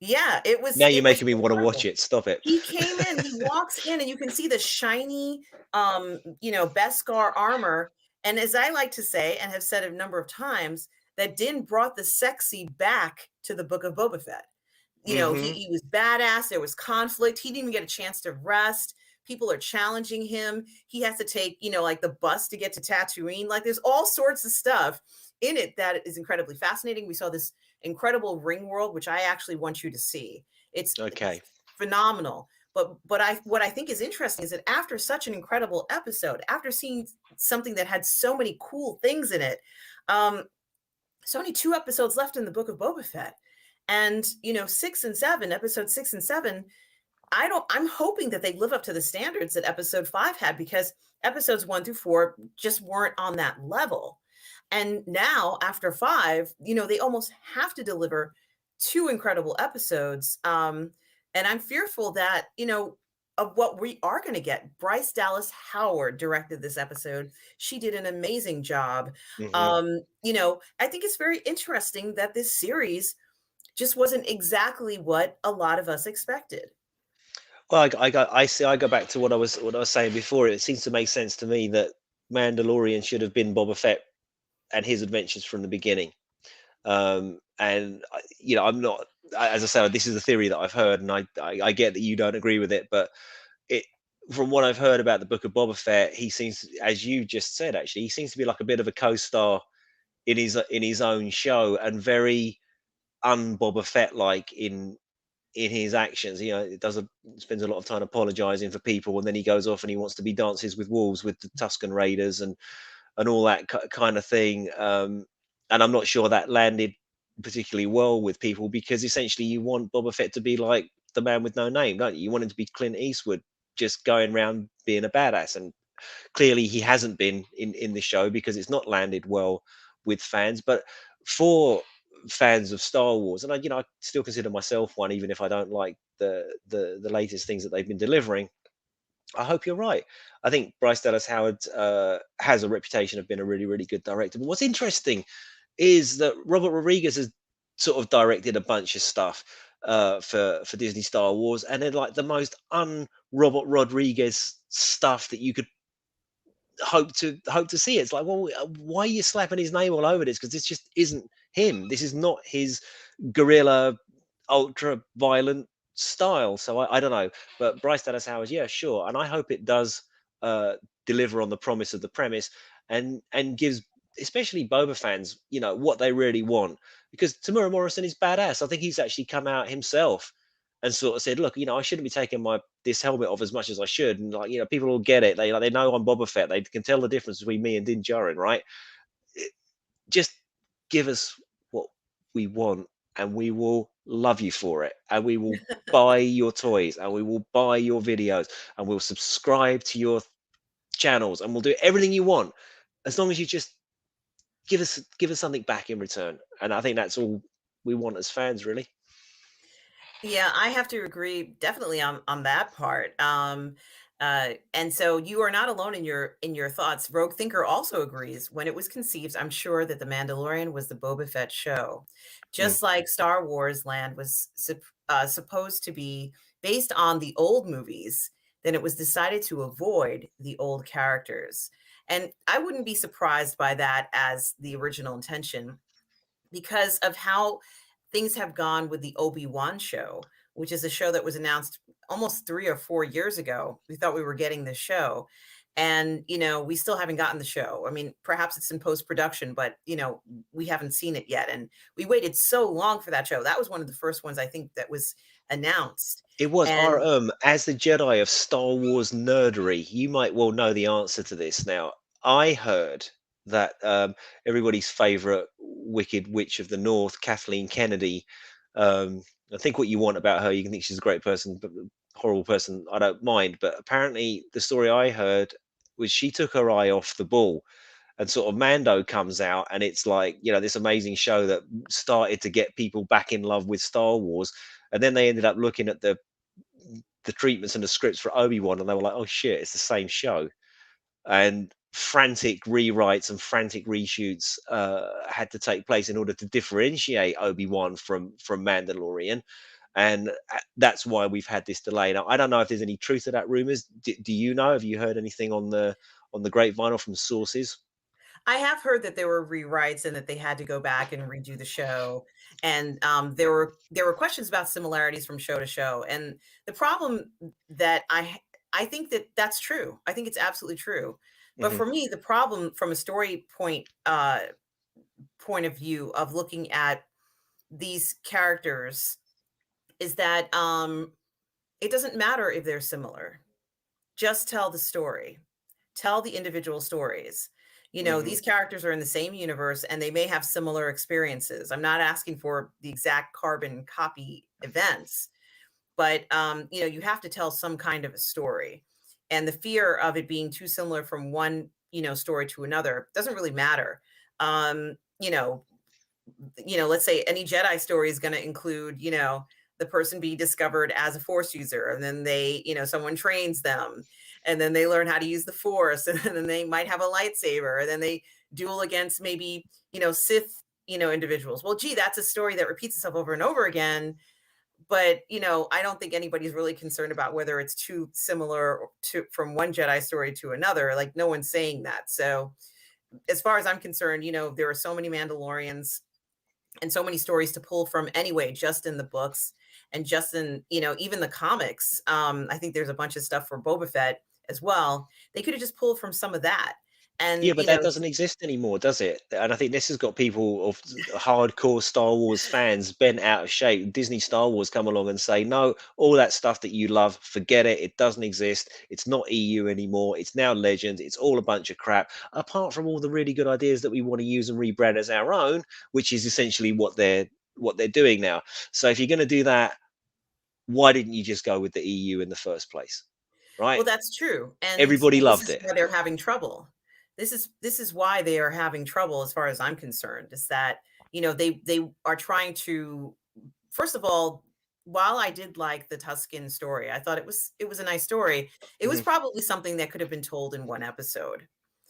Yeah, Now you're it was making me want to watch incredible. it. Stop it. He came in, he walks in, and you can see the shiny, Beskar armor, and as I like to say, and have said a number of times, that Din brought the sexy back to the Book of Boba Fett. Hmm. He was badass, there was conflict, he didn't even get a chance to rest, people are challenging him, he has to take, like, the bus to get to Tatooine, like, there's all sorts of stuff in it that is incredibly fascinating. We saw this incredible ring world, which I actually want you to see. It's Okay. phenomenal. But what I think is interesting is that after such an incredible episode, after seeing something that had so many cool things in it, um, so only 2 episodes left in the Book of Boba Fett. And, 6 and 7, episode 6 and 7, I'm hoping that they live up to the standards that episode 5 had, because episodes 1 through 4 just weren't on that level. And now after 5, they almost have to deliver 2 incredible episodes. And I'm fearful that, of what we are going to get. Bryce Dallas Howard directed this episode. She did an amazing job. Hmm. I think it's very interesting that this series just wasn't exactly what a lot of us expected. Well, I see. I go back to what I was saying before. It seems to make sense to me that Mandalorian should have been Boba Fett and his adventures from the beginning. I'm not, as I said, this is a theory that I've heard, and I get that you don't agree with it, but it, from what I've heard about the Book of Boba Fett, he seems, as you just said, actually, he seems to be like a bit of a co-star in his own show, and very un-Boba Fett like in his actions. It does spends a lot of time apologizing for people, and then he goes off and he wants to be dances with wolves with the Tuscan Raiders and all that kind of thing. And I'm not sure that landed particularly well with people, because essentially you want Boba Fett to be like the man with no name, don't you? You want him to be Clint Eastwood, just going around being a badass, and clearly he hasn't been in the show because it's not landed well with fans. But for fans of Star Wars, and I still consider myself one, even if I don't like the latest things that they've been delivering. I hope you're right. I think Bryce Dallas Howard has a reputation of being a really, really good director. But what's interesting is that Robert Rodriguez has sort of directed a bunch of stuff for Disney Star Wars, and they're like the most un-Robert Rodriguez stuff that you could hope to see. It's like, well, why are you slapping his name all over this? Because this just isn't him. This is not his guerrilla, ultra violent style. So I don't know. But Bryce Dallas Howard, yeah, sure, and I hope it does uh, deliver on the promise of the premise, and gives especially Boba fans, what they really want. Because Tamura Morrison is badass. I think he's actually come out himself and sort of said, look, I shouldn't be taking this helmet off as much as I should. And like, people will get it. They know I'm Boba Fett. They can tell the difference between me and Din Djarin, right? Just give us what we want, and we will love you for it, and we will buy your toys, and we will buy your videos, and we'll subscribe to your channels, and we'll do everything you want, as long as you just give us something back in return. And I think that's all we want as fans, really. Yeah, I have to agree definitely on that part. And so you are not alone in your thoughts. Rogue Thinker also agrees. When it was conceived, I'm sure that The Mandalorian was the Boba Fett show, Mm. just like Star Wars Land was supposed to be based on the old movies. Then it was decided to avoid the old characters, and I wouldn't be surprised by that as the original intention, because of how things have gone with the Obi-Wan show, which is a show that was announced almost 3 or 4 years ago. We thought we were getting this show, and, we still haven't gotten the show. I mean, perhaps it's in post-production, but, we haven't seen it yet, and we waited so long for that show. That was one of the first ones I think that was announced, It was our and as the Jedi of Star Wars nerdery, you might well know the answer to this. Now, I heard that everybody's favorite Wicked Witch of the North, Kathleen Kennedy. I think what you want about her, you can think she's a great person, but horrible person, I don't mind. But apparently, the story I heard was she took her eye off the ball, and sort of Mando comes out, and it's like, this amazing show that started to get people back in love with Star Wars. And then they ended up looking at the treatments and the scripts for Obi-Wan, and they were like, oh shit, it's the same show. And frantic rewrites and frantic reshoots had to take place in order to differentiate Obi-Wan from Mandalorian. and that's why we've had this delay. Now, I don't know if there's any truth to that rumors. Do you know? Have you heard anything on the grapevine or from sources? I have heard that there were rewrites and that they had to go back and redo the show, and, there were questions about similarities from show to show, and the problem that I think that that's true. I think it's absolutely true. But Hmm. for me, the problem from a story point of view of looking at these characters is that, it doesn't matter if they're similar. Just tell the story. Tell the individual stories. Hmm. These characters are in the same universe and they may have similar experiences. I'm not asking for the exact carbon copy events, but you have to tell some kind of a story. And the fear of it being too similar from one, story to another doesn't really matter. Um, you know, let's say any Jedi story is going to include, the person being discovered as a force user, and then someone trains them, and then they learn how to use the force, and then they might have a lightsaber, and then they duel against maybe, Sith, individuals. Well, gee, that's a story that repeats itself over and over again. But, I don't think anybody's really concerned about whether it's too similar to from one Jedi story to another. Like no one's saying that. So as far as I'm concerned, there are so many Mandalorians and so many stories to pull from anyway, just in the books and just in, even the comics. I think there's a bunch of stuff for Boba Fett as well. They could have just pulled from some of that. Yeah, And, but that doesn't exist anymore, does it? And I think this has got people of hardcore Star Wars fans bent out of shape. Disney Star Wars come along and say, no, all that stuff that you love, forget it. It doesn't exist. It's not EU anymore. It's now Legends. It's all a bunch of crap. Apart from all the really good ideas that we want to use and rebrand as our own, which is essentially what they're doing now. So if you're going to do that, why didn't you just go with the EU in the first place? well, Right? that's true. And Everybody this loved is it. why they're having trouble. This is why they are having trouble as far as I'm concerned, is that, they are trying to first of all, while I did like the Tuscan story, I thought it was a nice story. It was Hmm. probably something that could have been told in one episode.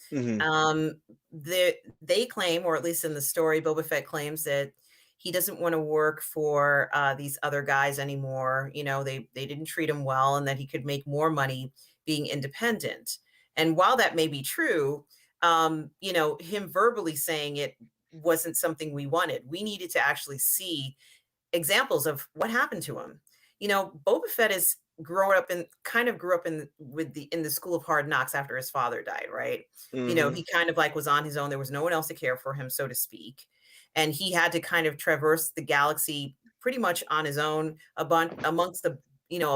Hmm. Um, they claim, or at least in the story, Boba Fett claims that he doesn't want to work for these other guys anymore. They didn't treat him well, and that he could make more money being independent. And while that may be true, him verbally saying it wasn't something we wanted. We needed to actually see examples of what happened to him. Boba Fett is grown up in kind of grew up in the school of hard knocks after his father died, right? Hmm. He kind of like was on his own. There was no one else to care for him, so to speak. And he had to kind of traverse the galaxy pretty much on his own, amongst a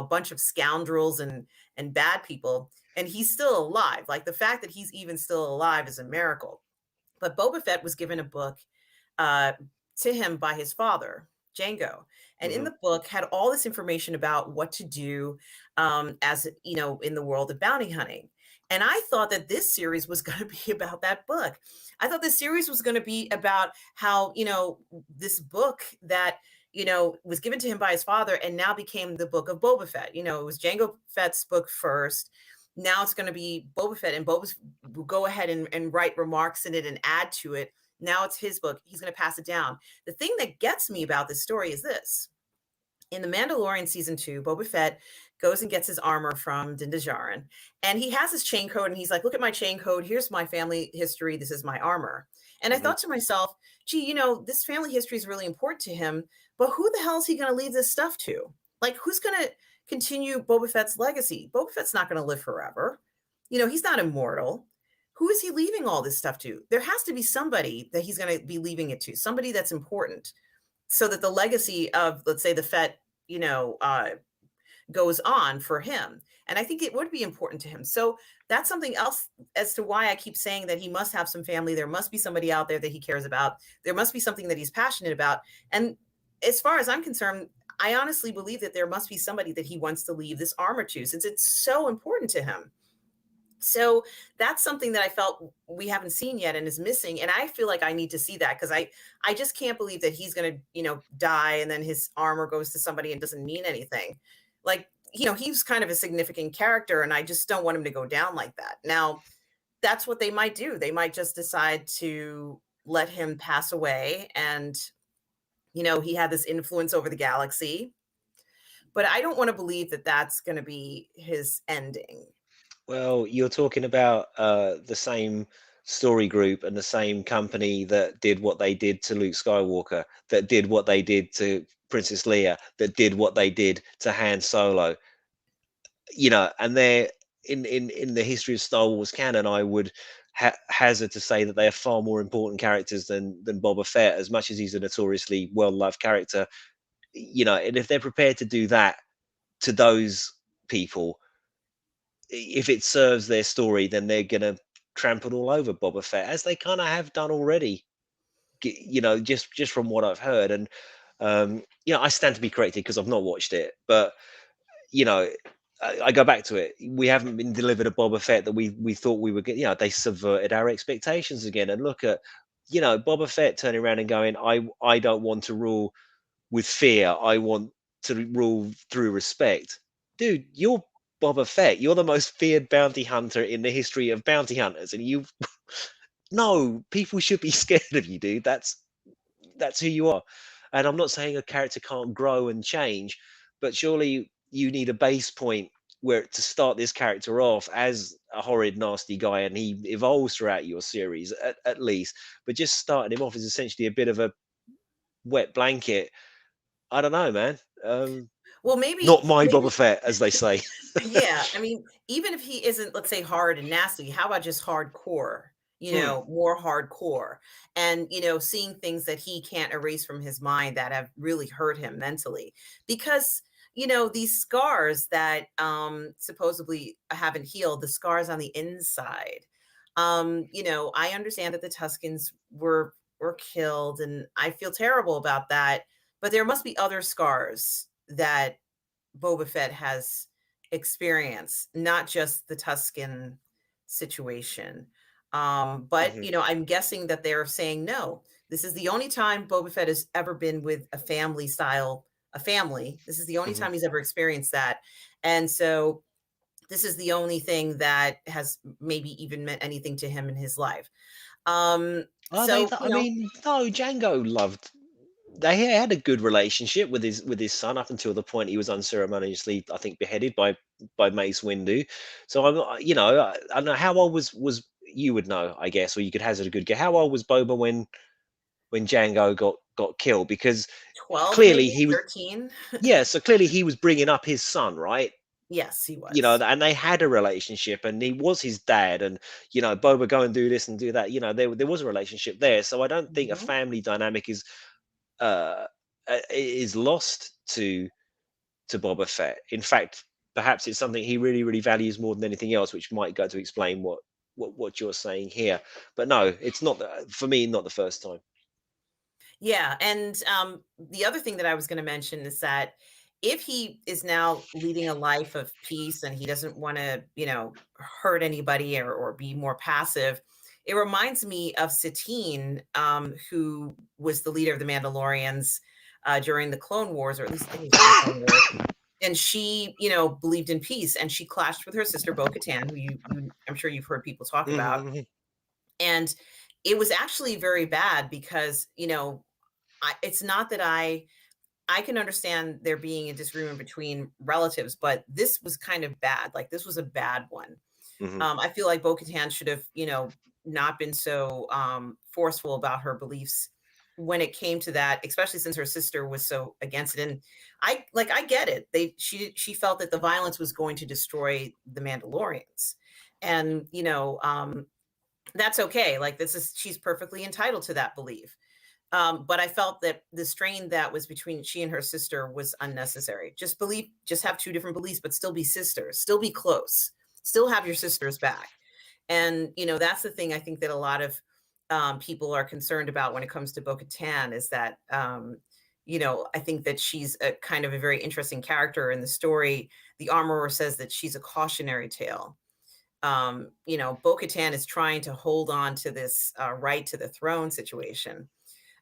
bunch of scoundrels and bad people. And he's still alive. Like the fact that he's even still alive is a miracle. But Boba Fett was given a book uh, to him by his father, Django, and in Hmm. the book had all this information about what to do, as in the world of bounty hunting. And I thought that this series was going to be about that book. I thought this series was going to be about how this book that was given to him by his father and now became the book of Boba Fett. It was Django Fett's book first. Now it's going to be Boba Fett, and Boba's will go ahead and write remarks in it and add to it. Now it's his book. He's going to pass it down. The thing that gets me about this story is this. In The Mandalorian season 2, Boba Fett goes and gets his armor from Din Djarin, and he has his chain code, and he's like, "Look at my chain code. Here's my family history. This is my armor." And I Hmm. thought to myself, "Gee, this family history is really important to him, but who the hell is he going to leave this stuff to? Like, who's going to continue Boba Fett's legacy? Boba Fett's not going to live forever. He's not immortal. Who is he leaving all this stuff to? There has to be somebody that he's going to be leaving it to, somebody that's important." So that the legacy of, let's say, the Fett, goes on for him. And I think it would be important to him. So that's something else as to why I keep saying that he must have some family. There must be somebody out there that he cares about. There must be something that he's passionate about. And as far as I'm concerned, I honestly believe that there must be somebody that he wants to leave this armor to, since it's so important to him. So that's something that I felt we haven't seen yet and is missing. And I feel like I need to see that because I just can't believe that he's going to, die and then his armor goes to somebody and doesn't mean anything. Like, he's kind of a significant character and I just don't want him to go down like that. Now, that's what they might do. They might just decide to let him pass away and he had this influence over the galaxy but I don't want to believe that that's going to be his ending. Well, you're talking about the same story group and the same company that did what they did to Luke Skywalker, that did what they did to Princess Leia, that did what they did to Han Solo. And they're in the history of Star Wars canon. I would hazard to say that they are far more important characters than Boba Fett, as much as he's a notoriously well loved character. And if they're prepared to do that to those people, if it serves their story, then they're gonna trample all over Boba Fett, as they kind of have done already. Just from what I've heard, and I stand to be corrected because I've not watched it, but you know, I go back to it. We haven't been delivered a Boba Fett that we thought we were getting. They subverted our expectations again, and look at Boba Fett turning around and going, I don't want to rule with fear. I want to rule through respect. Dude, you're Boba Fett. You're the most feared bounty hunter in the history of bounty hunters, and you no, people should be scared of you, dude. That's who you are. And I'm not saying a character can't grow and change, but surely you need a base point where to start this character off as a horrid, nasty guy, and he evolves throughout your series at least. But just starting him off as essentially a bit of a wet blanket. I don't know, man. Well, Not maybe, my maybe, Boba Fett, as they say. yeah. I mean, even if he isn't, let's say, hard and nasty, how about just hardcore? Hmm. More hardcore, and seeing things that he can't erase from his mind that have really hurt him mentally, because these scars that supposedly haven't healed, the scars on the inside. I understand that the Tuscans were killed, and I feel terrible about that. But there must be other scars that Boba Fett has experienced, not just the Tuscan situation. But Hmm. I'm guessing that they're saying no. This is the only time Boba Fett has ever been with a family. This is the only Hmm. time he's ever experienced that. And so this is the only thing that has maybe even meant anything to him in his life. Um, Are they? so, I mean, no. Django loved. They had a good relationship with his son up until the point he was unceremoniously, I think, beheaded by Mace Windu. So I don't know how old was you would know, I guess, or you could hazard a good guess. How old was Boba when Django got killed? Because 12, clearly maybe he was. 13. Yeah, so clearly he was bringing up his son, right? Yes, he was. And they had a relationship, and he was his dad, and Boba, go and do this and do that. There was a relationship there, so I don't think a Mhm. family dynamic uh is lost to Boba Fett. In fact, perhaps it's something he really, really values more than anything else, which might go to explain what you're saying here. But no, it's not for me, not the first time. Yeah, and the other thing that I was going to mention is that if he is now leading a life of peace and he doesn't want to, hurt anybody or be more passive, it reminds me of Satine, who was the leader of the Mandalorians during the Clone Wars, or at least I think it was during the Clone Wars. And she, believed in peace, and she clashed with her sister Bo-Katan, who I'm sure you've heard people talk about. Hmm. And it was actually very bad because, it's not that I can understand there being a disagreement between relatives, but this was kind of bad. Like, this was a bad one. Hmm. I feel like Bo-Katan should have, not been so forceful about her beliefs when it came to that, especially since her sister was so against it. And I get it. She felt that the violence was going to destroy the Mandalorians. And, that's okay. Like, she's perfectly entitled to that belief. But I felt that the strain that was between she and her sister was unnecessary. Just have two different beliefs, but still be sisters, still be close, still have your sister's back. And, that's the thing I think that a lot of people are concerned about when it comes to Bo-Katan is that, I think that she's a kind of a very interesting character in the story. The Armorer says that she's a cautionary tale. Bo-Katan is trying to hold on to this right to the throne situation,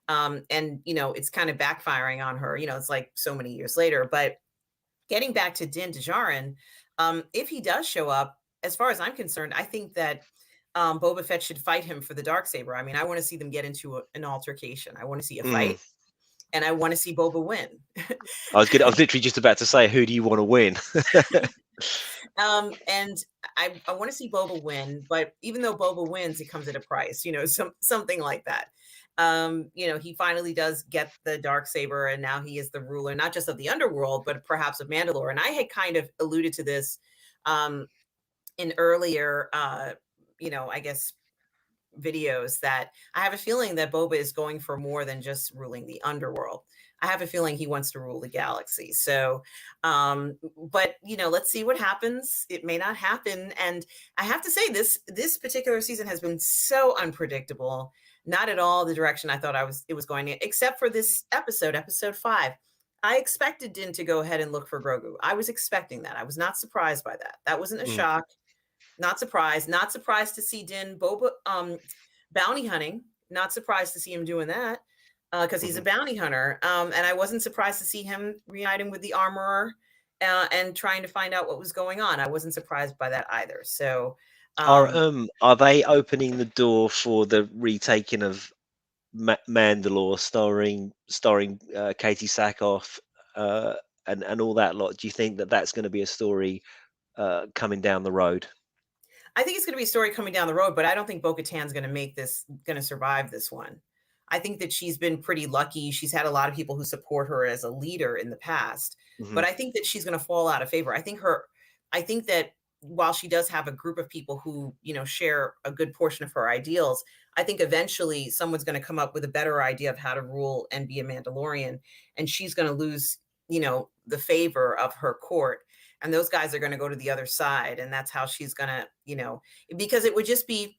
and it's kind of backfiring on her. It's like so many years later. But getting back to Din Djarin, if he does show up, as far as I'm concerned, I think that Boba Fett should fight him for the dark saber. I mean, I want to see them get into an altercation. I want to see a Mm. fight, and I want to see Boba win. I was literally just about to say, who do you want to win? And I want to see Boba win, but even though Boba wins, it comes at a price, something like that. He finally does get the dark saber, and now he is the ruler, not just of the underworld, but perhaps of Mandalore. And I had kind of alluded to this um, in earlier, I guess, videos, that I have a feeling that Boba is going for more than just ruling the underworld. I have a feeling he wants to rule the galaxy. So, but let's see what happens. It may not happen. And I have to say, this particular season has been so unpredictable. Not at all the direction I thought it was going in, except for this episode 5. I expected Din to go ahead and look for Grogu. I was expecting that. I was not surprised by that. That wasn't a Mm, shock. Not surprised. Not surprised to see Din Boba bounty hunting. Not surprised to see him doing that because he's a mhm. bounty hunter. And I wasn't surprised to see him reuniting with the armorer and trying to find out what was going on. I wasn't surprised by that either. So, um, Are they opening the door for the retaking of Mandalore, starring Katie Sackhoff, uh, and all that lot? Do you think that that's going to be a story coming down the road? I think it's going to be a story coming down the road, but I don't think Bo-Katan's going to survive this one. I think that she's been pretty lucky. She's had a lot of people who support her as a leader in the past, but Hmm. I think that she's going to fall out of favor. I think that while she does have a group of people who, share a good portion of her ideals, I think eventually someone's going to come up with a better idea of how to rule and be a Mandalorian, and she's going to lose, the favor of her court, and those guys are going to go to the other side, and that's how she's going to, because it would just be,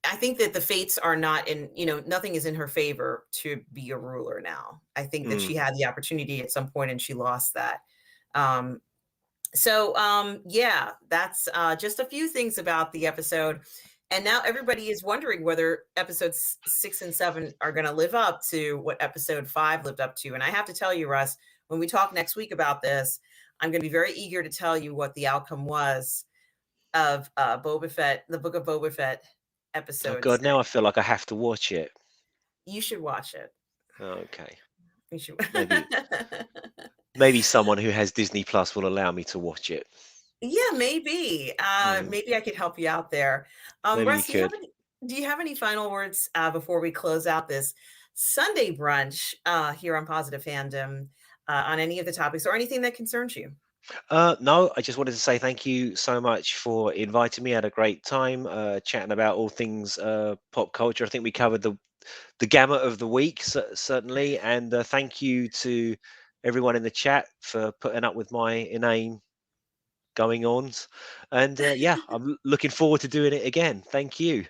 I think that the fates are not in, nothing is in her favor to be a ruler now. I think that Mm. she had the opportunity at some point and she lost that. um yeah, that's just a few things about the episode. And now everybody is wondering whether episodes 6 and 7 are going to live up to what episode 5 lived up to. And I have to tell you, Russ, when we talk next week about this, I'm going to be very eager to tell you what the outcome was of Boba Fett, the Book of Boba Fett Oh episode God, 6. now I feel like I have to watch it. You should watch it. Okay, You should. maybe maybe someone who has Disney Plus will allow me to watch it. Yeah, maybe. Mm, Maybe I could help you out there. maybe you Russ, could. do you have any final words before we close out this Sunday brunch here on Positive Fandom on any of the topics or anything that concerns you? No, I just wanted to say thank you so much for inviting me. I had a great time chatting about all things pop culture. I think we covered the gamut of the week, certainly. And thank you to everyone in the chat for putting up with my inane going ons. And yeah, I'm looking forward to doing it again. Thank you.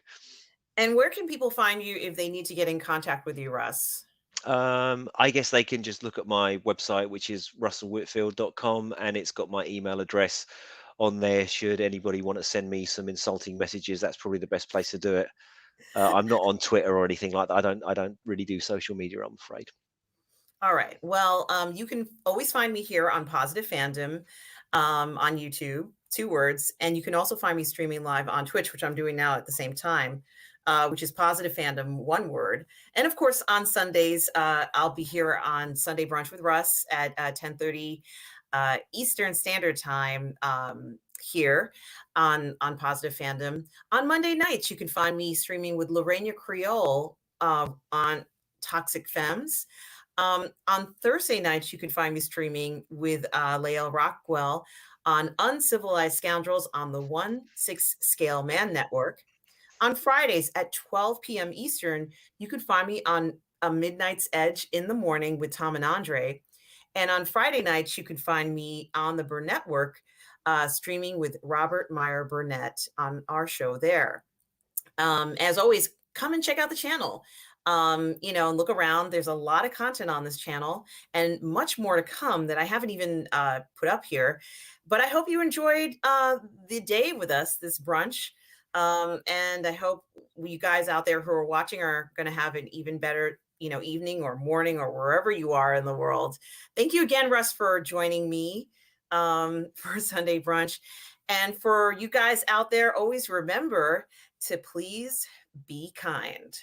And where can people find you if they need to get in contact with you, Russ? I guess they can just look at my website, which is russellwhitfield.com, and it's got my email address on there. Should anybody want to send me some insulting messages, that's probably the best place to do it. I'm not on Twitter or anything like that. I don't really do social media, I'm afraid. All right. Well, you can always find me here on Positive Fandom on YouTube, 2 words. And you can also find me streaming live on Twitch, which I'm doing now at the same time, which is Positive Fandom, 1 word. And of course, on Sundays, I'll be here on Sunday Brunch with Russ at 10:30 Eastern Standard Time here on Positive Fandom. On Monday nights, you can find me streaming with Lorena Creole on Toxic Femmes. On Thursday nights, you can find me streaming with Lael Rockwell on Uncivilized Scoundrels on the 1/6 Scale Man Network. On Fridays at 12 p.m. Eastern, you can find me on A Midnight's Edge in the morning with Tom and Andre. And on Friday nights, you can find me on the Burnett Network streaming with Robert Meyer Burnett on our show there. As always, come and check out the channel. And look around. There's a lot of content on this channel and much more to come that I haven't even put up here. But I hope you enjoyed the day with us, this brunch. And I hope you guys out there who are watching are going to have an even better, evening or morning or wherever you are in the world. Thank you again, Russ, for joining me for Sunday brunch. And for you guys out there, always remember to please be kind.